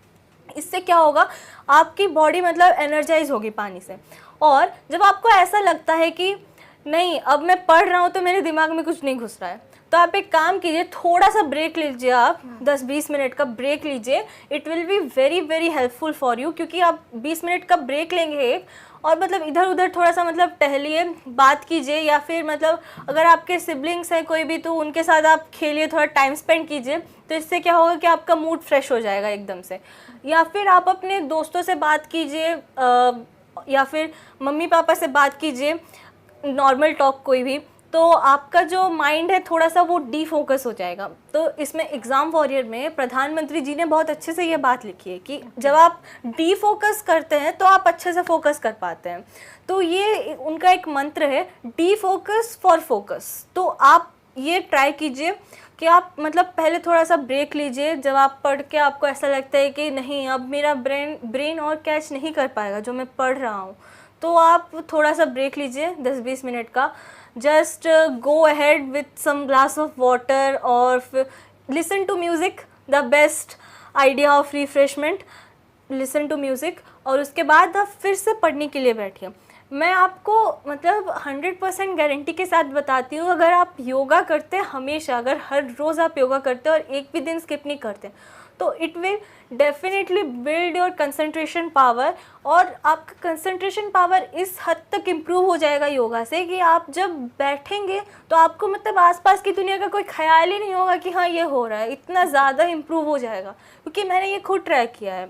इससे क्या होगा, आपकी बॉडी मतलब एनर्जाइज होगी पानी से। और जब आपको ऐसा लगता है कि नहीं अब मैं पढ़ रहा हूँ तो मेरे दिमाग में कुछ नहीं घुस रहा है, तो आप एक काम कीजिए, थोड़ा सा ब्रेक लीजिए, आप 10-20 मिनट का ब्रेक लीजिए। It will be very very helpful for you, क्योंकि आप 20 मिनट का ब्रेक लेंगे एक, और मतलब इधर उधर थोड़ा सा मतलब टहलिए, बात कीजिए, या फिर मतलब अगर आपके सिबलिंग्स हैं कोई भी तो उनके साथ आप खेलिए, थोड़ा टाइम स्पेंड कीजिए। तो इससे क्या होगा कि आपका मूड फ्रेश हो जाएगा एकदम से। या फिर आप अपने दोस्तों से बात कीजिए, या फिर मम्मी पापा से बात कीजिए, नॉर्मल टॉक कोई भी, तो आपका जो माइंड है थोड़ा सा वो डीफोकस हो जाएगा। तो इसमें एग्ज़ाम वॉरियर में प्रधानमंत्री जी ने बहुत अच्छे से ये बात लिखी है कि जब आप डीफोकस करते हैं तो आप अच्छे से फोकस कर पाते हैं। तो ये उनका एक मंत्र है, डीफोकस फॉर फोकस। तो आप ये ट्राई कीजिए कि आप मतलब पहले थोड़ा सा ब्रेक लीजिए, जब आप पढ़ के आपको ऐसा लगता है कि नहीं अब मेरा ब्रेन और कैच नहीं कर पाएगा जो मैं पढ़ रहा हूँ, तो आप थोड़ा सा ब्रेक लीजिए 10-20 मिनट का। Just go ahead with some glass of water और listen to music, the best idea of refreshment, listen to music. और उसके बाद आप फिर से पढ़ने के लिए बैठिए। मैं आपको मतलब 100% गारंटी के साथ बताती हूँ, अगर आप योगा करते हैं हमेशा, अगर हर रोज़ आप योगा करते हैं और एक भी दिन स्किप नहीं करते, तो it will definitely build your concentration power. और आपका कंसंट्रेशन पावर इस हद तक इम्प्रूव हो जाएगा योगा से कि आप जब बैठेंगे तो आपको मतलब आसपास की दुनिया का कोई ख्याल ही नहीं होगा कि हाँ ये हो रहा है, इतना ज़्यादा इम्प्रूव हो जाएगा, क्योंकि मैंने ये खुद ट्राई किया है।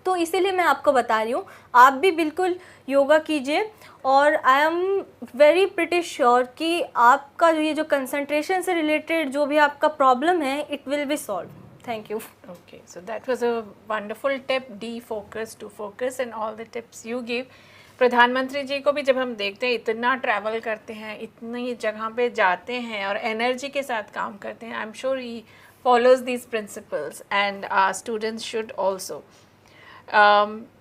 तो इसीलिए मैं आपको बता रही हूँ, आप भी बिल्कुल योगा कीजिए। और I am very pretty sure कि आपका ये जो कंसंट्रेशन से रिलेटेड जो भी आपका प्रॉब्लम है, it will be solve. Thank you. Okay, so that was a wonderful tip, defocus to focus and all the tips you gave. प्रधानमंत्री जी को भी जब हम देखते हैं इतना ट्रैवल करते हैं, इतनी जगह पे जाते हैं और एनर्जी के साथ काम करते हैं, I am sure he follows these principles and students should also.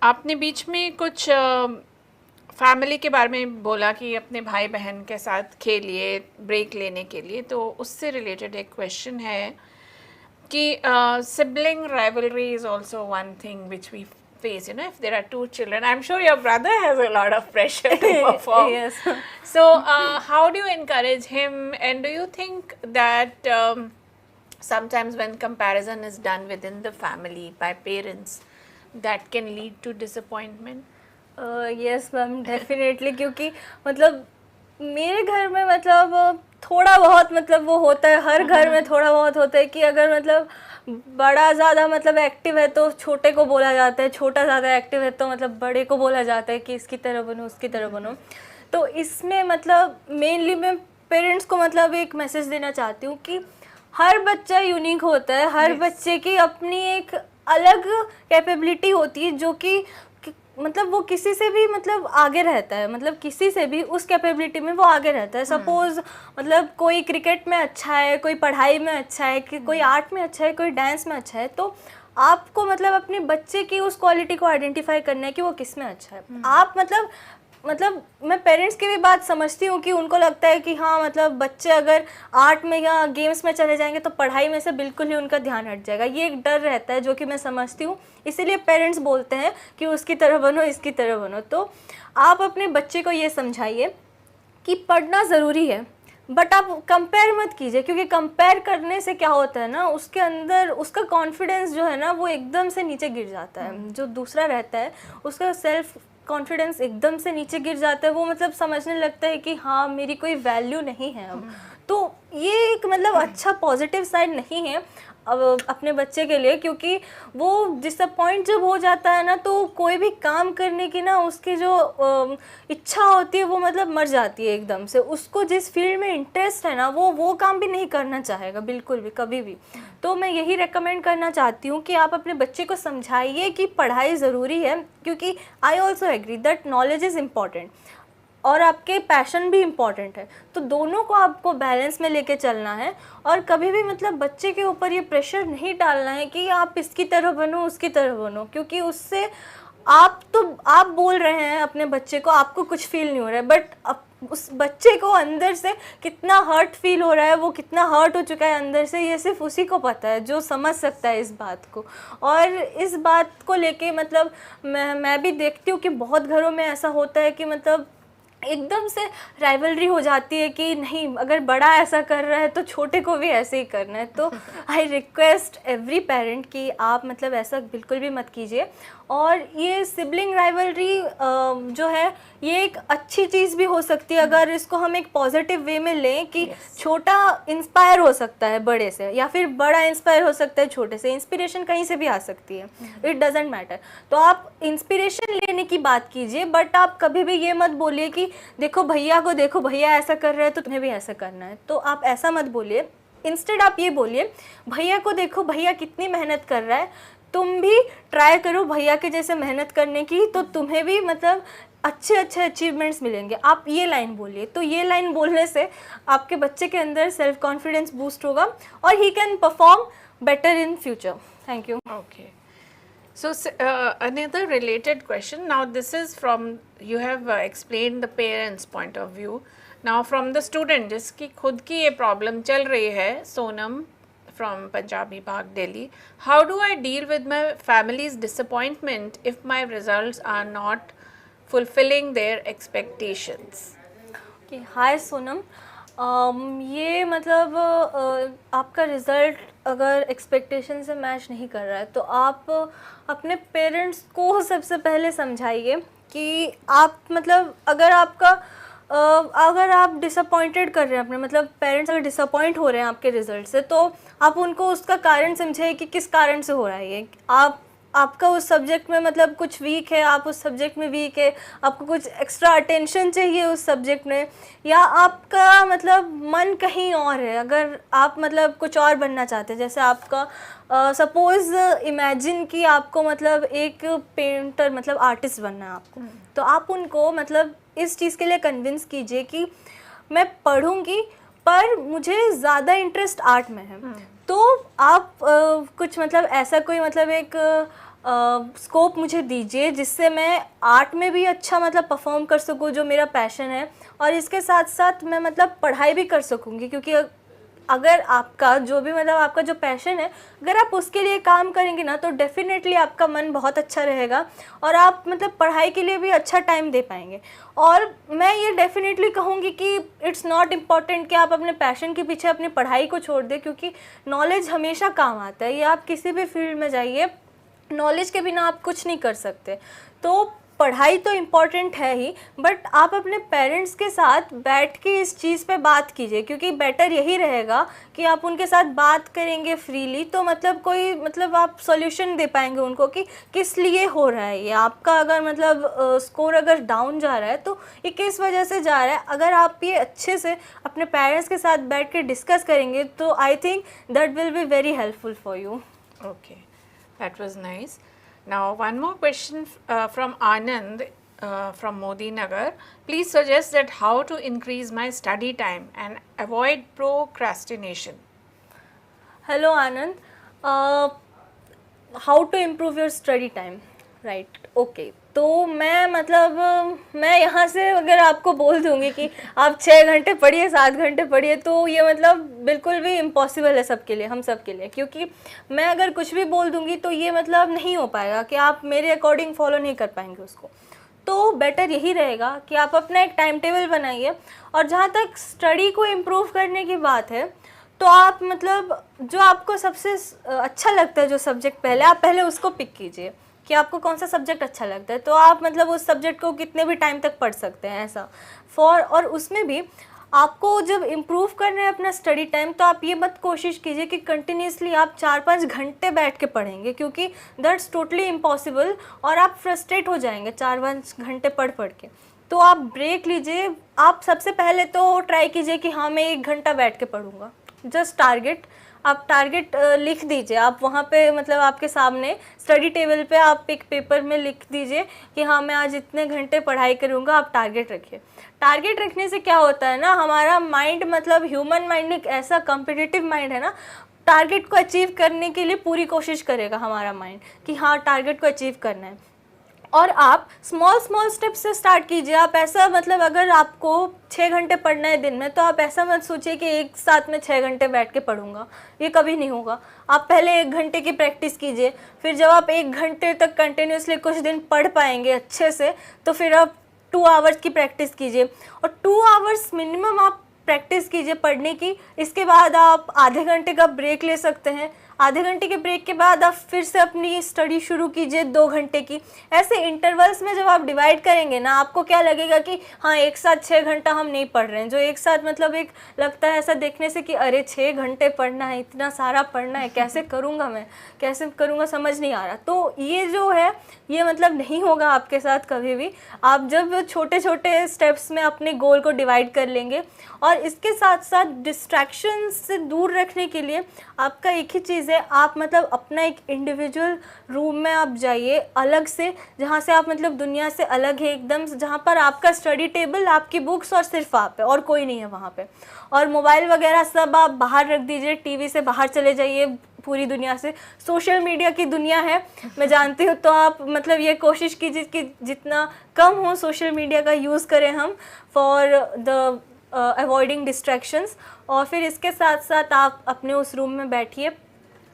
आपने बीच में कुछ फैमिली के बारे में बोला कि अपने भाई बहन के साथ खेलिए ब्रेक लेने के लिए, तो उससे रिलेटेड एक क्वेश्चन है कि sibling rivalry is also one thing which we face, you know, if there are 2 children. I'm sure your brother has a lot of pressure to perform. Yes. So how do you encourage him, and do you think that sometimes when comparison is done within the family by parents, that can lead to disappointment? Yes ma'am, definitely, क्योंकि मतलब मेरे घर में मतलब थोड़ा बहुत मतलब वो होता है, हर घर में थोड़ा बहुत होता है कि अगर मतलब बड़ा ज़्यादा मतलब एक्टिव है तो छोटे को बोला जाता है, छोटा ज़्यादा एक्टिव है तो मतलब बड़े को बोला जाता है कि इसकी तरह बनो, उसकी तरह बनो। तो इसमें मतलब मेनली मैं पेरेंट्स को मतलब एक मैसेज देना चाहती हूँ कि हर बच्चा यूनिक होता है, हर बच्चे की अपनी एक अलग कैपेबिलिटी होती है जो कि मतलब वो किसी से भी मतलब आगे रहता है, मतलब किसी से भी उस कैपेबिलिटी में वो आगे रहता है। सपोज मतलब कोई क्रिकेट में अच्छा है, कोई पढ़ाई में अच्छा है, कि कोई आर्ट में अच्छा है, कोई डांस में अच्छा है, तो आपको मतलब अपने बच्चे की उस क्वालिटी को आइडेंटिफाई करना है कि वो किस में अच्छा है। आप मतलब मैं पेरेंट्स की भी बात समझती हूँ कि उनको लगता है कि हाँ मतलब बच्चे अगर आर्ट में या गेम्स में चले जाएंगे तो पढ़ाई में से बिल्कुल ही उनका ध्यान हट जाएगा, ये एक डर रहता है जो कि मैं समझती हूँ। इसीलिए पेरेंट्स बोलते हैं कि उसकी तरह बनो, इसकी तरह बनो। तो आप अपने बच्चे को ये समझाइए कि पढ़ना ज़रूरी है, बट आप कंपेयर मत कीजिए, क्योंकि कंपेयर करने से क्या होता है ना, उसके अंदर उसका कॉन्फिडेंस जो है ना वो एकदम से नीचे गिर जाता है। जो दूसरा रहता है उसका सेल्फ कॉन्फिडेंस एकदम से नीचे गिर जाता है, वो मतलब समझने लगता है कि हाँ मेरी कोई वैल्यू नहीं है अब। तो ये एक मतलब अच्छा पॉजिटिव साइड नहीं है अब अपने बच्चे के लिए, क्योंकि वो डिसअपॉइंट जब हो जाता है ना तो कोई भी काम करने की ना उसकी जो इच्छा होती है वो मतलब मर जाती है एकदम से। उसको जिस फील्ड में इंटरेस्ट है ना वो काम भी नहीं करना चाहेगा बिल्कुल भी, कभी भी। तो मैं यही रेकमेंड करना चाहती हूँ कि आप अपने बच्चे को समझाइए कि पढ़ाई ज़रूरी है, क्योंकि I also agree that knowledge is important. और आपके पैशन भी इम्पॉर्टेंट है, तो दोनों को आपको बैलेंस में लेके चलना है। और कभी भी मतलब बच्चे के ऊपर ये प्रेशर नहीं डालना है कि आप इसकी तरह बनो उसकी तरह बनो, क्योंकि उससे आप बोल रहे हैं अपने बच्चे को, आपको कुछ फील नहीं हो रहा है, बट उस बच्चे को अंदर से कितना हर्ट फील हो रहा है, वो कितना हर्ट हो चुका है अंदर से, ये सिर्फ उसी को पता है जो समझ सकता है इस बात को। और इस बात को लेके मतलब मैं भी देखती हूँ कि बहुत घरों में ऐसा होता है कि मतलब एकदम से राइवलरी हो जाती है कि नहीं, अगर बड़ा ऐसा कर रहा है तो छोटे को भी ऐसे ही करना है। तो आई रिक्वेस्ट एवरी पेरेंट कि आप मतलब ऐसा बिल्कुल भी मत कीजिए। और ये सिबलिंग राइवलरी जो है ये एक अच्छी चीज़ भी हो सकती है अगर इसको हम एक पॉजिटिव वे में लें कि छोटा इंस्पायर हो सकता है बड़े से, या फिर बड़ा इंस्पायर हो सकता है छोटे से। इंस्पिरेशन कहीं से भी आ सकती है, इट डजेंट मैटर। तो आप इंस्पिरेशन लेने की बात कीजिए, बट आप कभी भी ये मत बोलिए कि देखो भैया को, देखो भैया ऐसा कर रहे हैं तो तुम्हें भी ऐसा करना है, तो आप ऐसा मत बोलिए। इंस्टेड आप ये बोलिए भैया को देखो, भैया कितनी मेहनत कर रहा है, तुम भी ट्राई करो भैया के जैसे मेहनत करने की, तो तुम्हें भी मतलब अच्छे अच्छे अचीवमेंट्स मिलेंगे। आप ये लाइन बोलिए, तो ये लाइन बोलने से आपके बच्चे के अंदर सेल्फ कॉन्फिडेंस बूस्ट होगा और he can perform better in future. Thank you. Okay. So, another related question. Now, this is from, you have explained the parents' point of view. Now, from the student, जिसकी खुद की ये problem चल रही है, Sonam from Punjabi Bagh, Delhi. How do I deal with my family's disappointment if my results are not fulfilling their expectations? Okay, हाय सोनम। ये मतलब आपका रिज़ल्ट अगर एक्सपेक्टेशन से मैच नहीं कर रहा है तो आप अपने पेरेंट्स को सबसे पहले समझाइए कि आप मतलब अगर आप डिसअपॉइंटेड कर रहे हैं अपने, मतलब पेरेंट्स अगर डिसअपॉइंट हो रहे हैं आपके रिज़ल्ट से, तो आप उनको उसका कारण समझाइए कि किस कारण से हो रहा है ये। आपका उस सब्जेक्ट में मतलब कुछ वीक है, आप उस सब्जेक्ट में वीक है, आपको कुछ एक्स्ट्रा अटेंशन चाहिए उस सब्जेक्ट में, या आपका मतलब मन कहीं और है, अगर आप मतलब कुछ और बनना चाहते हैं। जैसे आपका सपोज़ इमेजिन कि आपको मतलब एक पेंटर मतलब आर्टिस्ट बनना है आपको, तो आप उनको मतलब इस चीज़ के लिए कन्विंस कीजिए कि मैं पढ़ूँगी पर मुझे ज़्यादा इंटरेस्ट आर्ट में है। तो आप कुछ मतलब ऐसा कोई मतलब एक स्कोप मुझे दीजिए जिससे मैं आर्ट में भी अच्छा मतलब परफॉर्म कर सकूँ, जो मेरा पैशन है, और इसके साथ साथ मैं मतलब पढ़ाई भी कर सकूँगी। क्योंकि अगर आपका जो भी मतलब आपका जो पैशन है, अगर आप उसके लिए काम करेंगे ना, तो डेफिनेटली आपका मन बहुत अच्छा रहेगा और आप मतलब पढ़ाई के लिए भी अच्छा टाइम दे पाएंगे। और मैं ये डेफिनेटली कहूँगी कि इट्स नॉट इम्पॉर्टेंट कि आप अपने पैशन के पीछे अपनी पढ़ाई को छोड़ दें, क्योंकि नॉलेज हमेशा काम आता है। ये आप किसी भी फील्ड में जाइए, नॉलेज के बिना आप कुछ नहीं कर सकते। तो पढ़ाई तो इम्पॉर्टेंट है ही, बट आप अपने पेरेंट्स के साथ बैठ के इस चीज़ पे बात कीजिए, क्योंकि बेटर यही रहेगा कि आप उनके साथ बात करेंगे फ्रीली, तो मतलब कोई मतलब आप सॉल्यूशन दे पाएंगे उनको कि किस लिए हो रहा है ये आपका। अगर मतलब स्कोर अगर डाउन जा रहा है तो ये किस वजह से जा रहा है, अगर आप ये अच्छे से अपने पेरेंट्स के साथ बैठ के डिस्कस करेंगे तो I think that will be very helpful for you. Okay, that was nice. Now, one more question from Anand from Modi Nagar. Please suggest that how to increase my study time and avoid procrastination. Hello Anand, how to improve your study time, right? Okay, तो मैं मतलब मैं यहाँ से अगर आपको बोल दूँगी कि आप 6 घंटे पढ़िए, 7 घंटे पढ़िए, तो ये मतलब बिल्कुल भी इम्पॉसिबल है सबके लिए, हम सब के लिए। क्योंकि मैं अगर कुछ भी बोल दूँगी तो ये मतलब नहीं हो पाएगा कि आप मेरे अकॉर्डिंग फॉलो नहीं कर पाएंगे उसको। तो बेटर यही रहेगा कि आप अपना एक टाइम टेबल बनाइए। और जहाँ तक स्टडी को इम्प्रूव करने की बात है, तो आप मतलब जो आपको सबसे अच्छा लगता है जो सब्जेक्ट, पहले आप पहले उसको पिक कीजिए कि आपको कौन सा सब्जेक्ट अच्छा लगता है, तो आप मतलब उस सब्जेक्ट को कितने भी टाइम तक पढ़ सकते हैं ऐसा और उसमें भी आपको जब इम्प्रूव करना है अपना स्टडी टाइम, तो आप ये मत कोशिश कीजिए कि कंटिन्यूसली आप 4-5 घंटे बैठ के पढ़ेंगे, क्योंकि दैट्स टोटली इम्पॉसिबल और आप फ्रस्ट्रेट हो जाएंगे 4-5 घंटे पढ़ के। तो आप ब्रेक लीजिए। आप सबसे पहले तो ट्राई कीजिए कि हाँ मैं 1 घंटा बैठ के पढ़ूँगा, जस्ट टारगेट। आप टारगेट लिख दीजिए। आप वहाँ पे मतलब आपके सामने स्टडी टेबल पे आप एक पेपर में लिख दीजिए कि हाँ मैं आज इतने घंटे पढ़ाई करूँगा। आप टारगेट रखिए। टारगेट रखने से क्या होता है ना, हमारा माइंड मतलब ह्यूमन माइंड एक ऐसा कॉम्पिटिटिव माइंड है ना, टारगेट को अचीव करने के लिए पूरी कोशिश करेगा हमारा माइंड कि हाँ टारगेट को अचीव करना है। और आप स्मॉल स्मॉल स्टेप से स्टार्ट कीजिए। आप ऐसा मतलब अगर आपको 6 घंटे पढ़ना है दिन में, तो आप ऐसा मत सोचिए कि एक साथ में 6 घंटे बैठ के पढ़ूंगा, ये कभी नहीं होगा। आप पहले 1 घंटे की प्रैक्टिस कीजिए, फिर जब आप 1 घंटे तक कंटिन्यूसली कुछ दिन पढ़ पाएंगे अच्छे से, तो फिर आप 2 आवर्स की प्रैक्टिस कीजिए। और 2 आवर्स मिनिमम आप प्रैक्टिस कीजिए पढ़ने की। इसके बाद आप आधे घंटे का ब्रेक ले सकते हैं। आधे घंटे के ब्रेक के बाद आप फिर से अपनी स्टडी शुरू कीजिए 2 घंटे की। ऐसे इंटरवल्स में जब आप डिवाइड करेंगे ना, आपको क्या लगेगा कि हाँ एक साथ 6 घंटा हम नहीं पढ़ रहे हैं। जो एक साथ मतलब एक लगता है ऐसा देखने से कि अरे 6 घंटे पढ़ना है, इतना सारा पढ़ना है, कैसे करूँगा मैं, कैसे करूँगा, समझ नहीं आ रहा। तो ये जो है ये मतलब नहीं होगा आपके साथ कभी भी। आप जब छोटे छोटे स्टेप्स में अपने गोल को डिवाइड कर लेंगे, और इसके साथ साथ डिस्ट्रैक्शन से दूर रखने के लिए आपका एक ही चीज़ है, आप मतलब अपना एक इंडिविजुअल रूम में आप जाइए अलग से, जहाँ से आप मतलब दुनिया से अलग है एकदम, जहाँ पर आपका स्टडी टेबल, आपकी बुक्स और सिर्फ आप है और कोई नहीं है वहाँ पे। और मोबाइल वगैरह सब आप बाहर रख दीजिए, टीवी से बाहर चले जाइए, पूरी दुनिया से। सोशल मीडिया की दुनिया है मैं जानती हूँ, तो आप मतलब ये कोशिश कीजिए कि जितना कम हो सोशल मीडिया का यूज़ करें हम फॉर द अवॉइडिंग डिस्ट्रैक्शंस। और फिर इसके साथ साथ आप अपने उस रूम में बैठिए।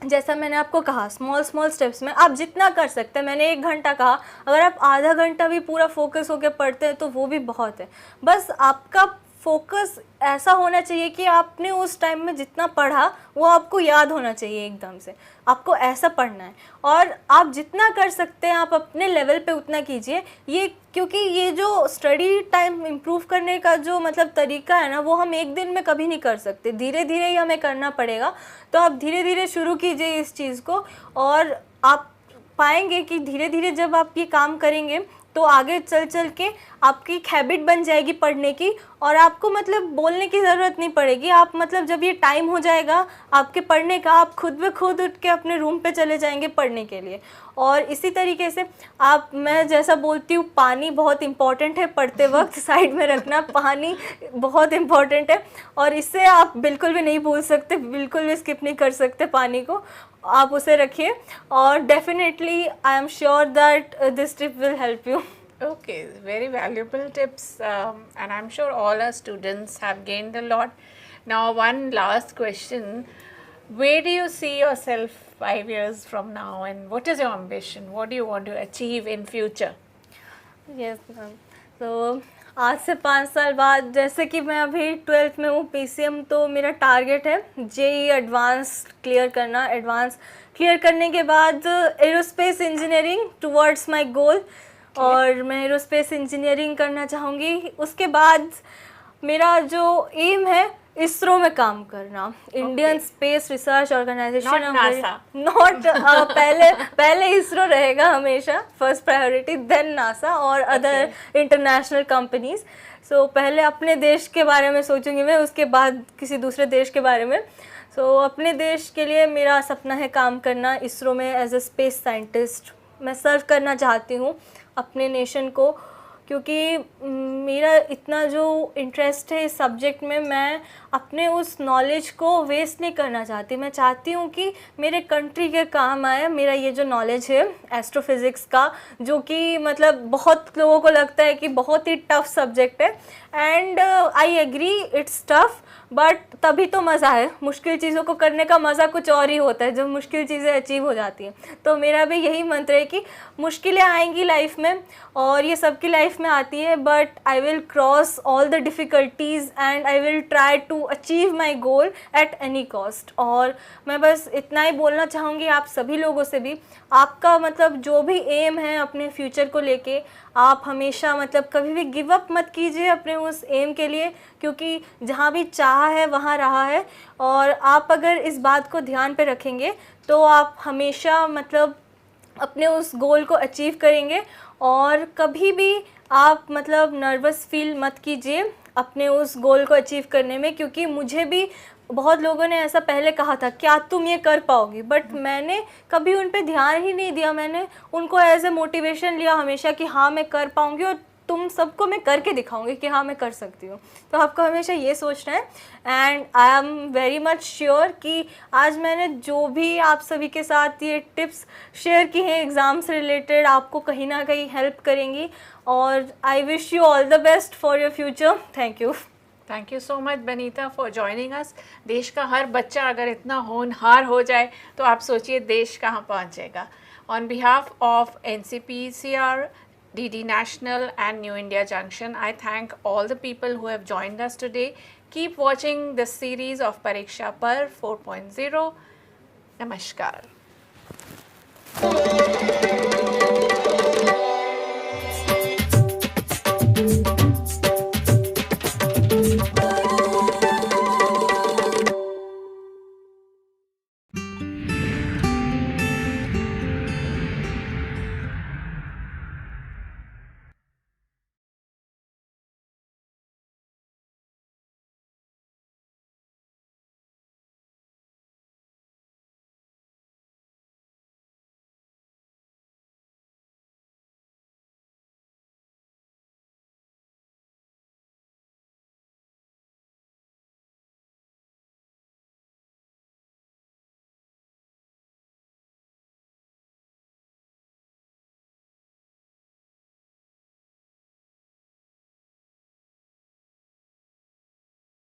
जैसा मैंने आपको कहा स्मॉल स्मॉल स्टेप्स में आप जितना कर सकते हैं। मैंने 1 घंटा कहा, अगर आप आधा घंटा भी पूरा फोकस होकर पढ़ते हैं तो वो भी बहुत है। बस आपका फोकस ऐसा होना चाहिए कि आपने उस टाइम में जितना पढ़ा वो आपको याद होना चाहिए एकदम से। आपको ऐसा पढ़ना है, और आप जितना कर सकते हैं आप अपने लेवल पे उतना कीजिए। ये क्योंकि ये जो स्टडी टाइम इम्प्रूव करने का जो मतलब तरीका है ना, वो हम एक दिन में कभी नहीं कर सकते, धीरे धीरे ही हमें करना पड़ेगा। तो आप धीरे धीरे शुरू कीजिए इस चीज़ को, और आप पाएंगे कि धीरे धीरे जब आप ये काम करेंगे तो आगे चल चल के आपकी एक हैबिट बन जाएगी पढ़ने की, और आपको मतलब बोलने की ज़रूरत नहीं पड़ेगी। आप मतलब जब ये टाइम हो जाएगा आपके पढ़ने का, आप खुद ब खुद उठ के अपने रूम पे चले जाएंगे पढ़ने के लिए। और इसी तरीके से आप, मैं जैसा बोलती हूँ, पानी बहुत इम्पॉर्टेंट है पढ़ते वक्त, साइड में रखना, पानी बहुत इम्पॉर्टेंट है, और इससे आप बिल्कुल भी नहीं भूल सकते, बिल्कुल भी स्किप नहीं कर सकते पानी को। आप उसे रखिए, और definitely I am sure that this tip will help you. Okay, very valuable tips, and I'm sure all our students have gained a lot. Now, one last question. Where do you see yourself 5 years from now, and what is your ambition? What do you want to achieve in future? Yes ma'am. तो आज से 5 साल बाद, जैसे कि मैं अभी 12th में हूँ PCM, तो मेरा टारगेट है JEE एडवांस क्लियर करना। एडवांस क्लियर करने के बाद aerospace engineering towards my goal, और मैं एरोस्पेस इंजीनियरिंग करना चाहूँगी। उसके बाद मेरा जो एम है इसरो में काम करना, Indian space research organisation. Not NASA. Not पहले इसरो रहेगा हमेशा फर्स्ट प्रायोरिटी, देन नासा और अदर इंटरनेशनल कंपनीज। सो पहले अपने देश के बारे में सोचूंगी मैं, उसके बाद किसी दूसरे देश के बारे में। सो अपने देश के लिए मेरा सपना है काम करना इसरो में एज अ स्पेस साइंटिस्ट। मैं सर्व करना चाहती हूँ अपने नेशन को, क्योंकि मेरा इतना जो इंटरेस्ट है इस सब्जेक्ट में, मैं अपने उस नॉलेज को वेस्ट नहीं करना चाहती। मैं चाहती हूँ कि मेरे कंट्री के काम आए मेरा ये जो नॉलेज है एस्ट्रोफिज़िक्स का, जो कि मतलब बहुत लोगों को लगता है कि बहुत ही टफ सब्जेक्ट है, and I agree it's tough, but तभी तो मज़ा है। मुश्किल चीज़ों को करने का मज़ा कुछ और ही होता है जब मुश्किल चीज़ें अचीव हो जाती हैं। तो मेरा भी यही मंत्र है कि मुश्किलें आएंगी लाइफ में, और ये सबकी लाइफ में आती है, but I will cross all the difficulties and I will try to achieve my goal at any cost. और मैं बस इतना ही बोलना चाहूँगी आप सभी लोगों से भी, आपका मतलब जो भी एम है अपने फ्यूचर को लेके, आप हमेशा मतलब कभी भी गिव अप मत कीजिए अपने उस एम के लिए, क्योंकि जहाँ भी चाह है वहाँ रहा है। और आप अगर इस बात को ध्यान पे रखेंगे तो आप हमेशा मतलब अपने उस गोल को अचीव करेंगे। और कभी भी आप मतलब नर्वस फील मत कीजिए अपने उस गोल को अचीव करने में, क्योंकि मुझे भी बहुत लोगों ने ऐसा पहले कहा था क्या तुम ये कर पाओगी, बट मैंने कभी उन पे ध्यान ही नहीं दिया। मैंने उनको एज ए मोटिवेशन लिया हमेशा कि हाँ मैं कर पाऊंगी और तुम सबको मैं करके दिखाऊंगी कि हाँ मैं कर सकती हूँ। तो आपको हमेशा ये सोचना है। And I am very much sure कि आज मैंने जो भी आप सभी के साथ ये टिप्स शेयर की हैं एग्ज़ाम से रिलेटेड, आपको कहीं ना कहीं हेल्प करेंगी। और I wish you all the best for your future. Thank you. Thank you so much Banita for joining us. देश का हर बच्चा अगर इतना होनहार हो जाए तो आप सोचिए देश कहाँ पहुँचेगा। On behalf of NCPCR, DD National and New India Junction, I thank all the people who have joined us today. Keep watching this series of Pariksha Par 4.0. Namaskar.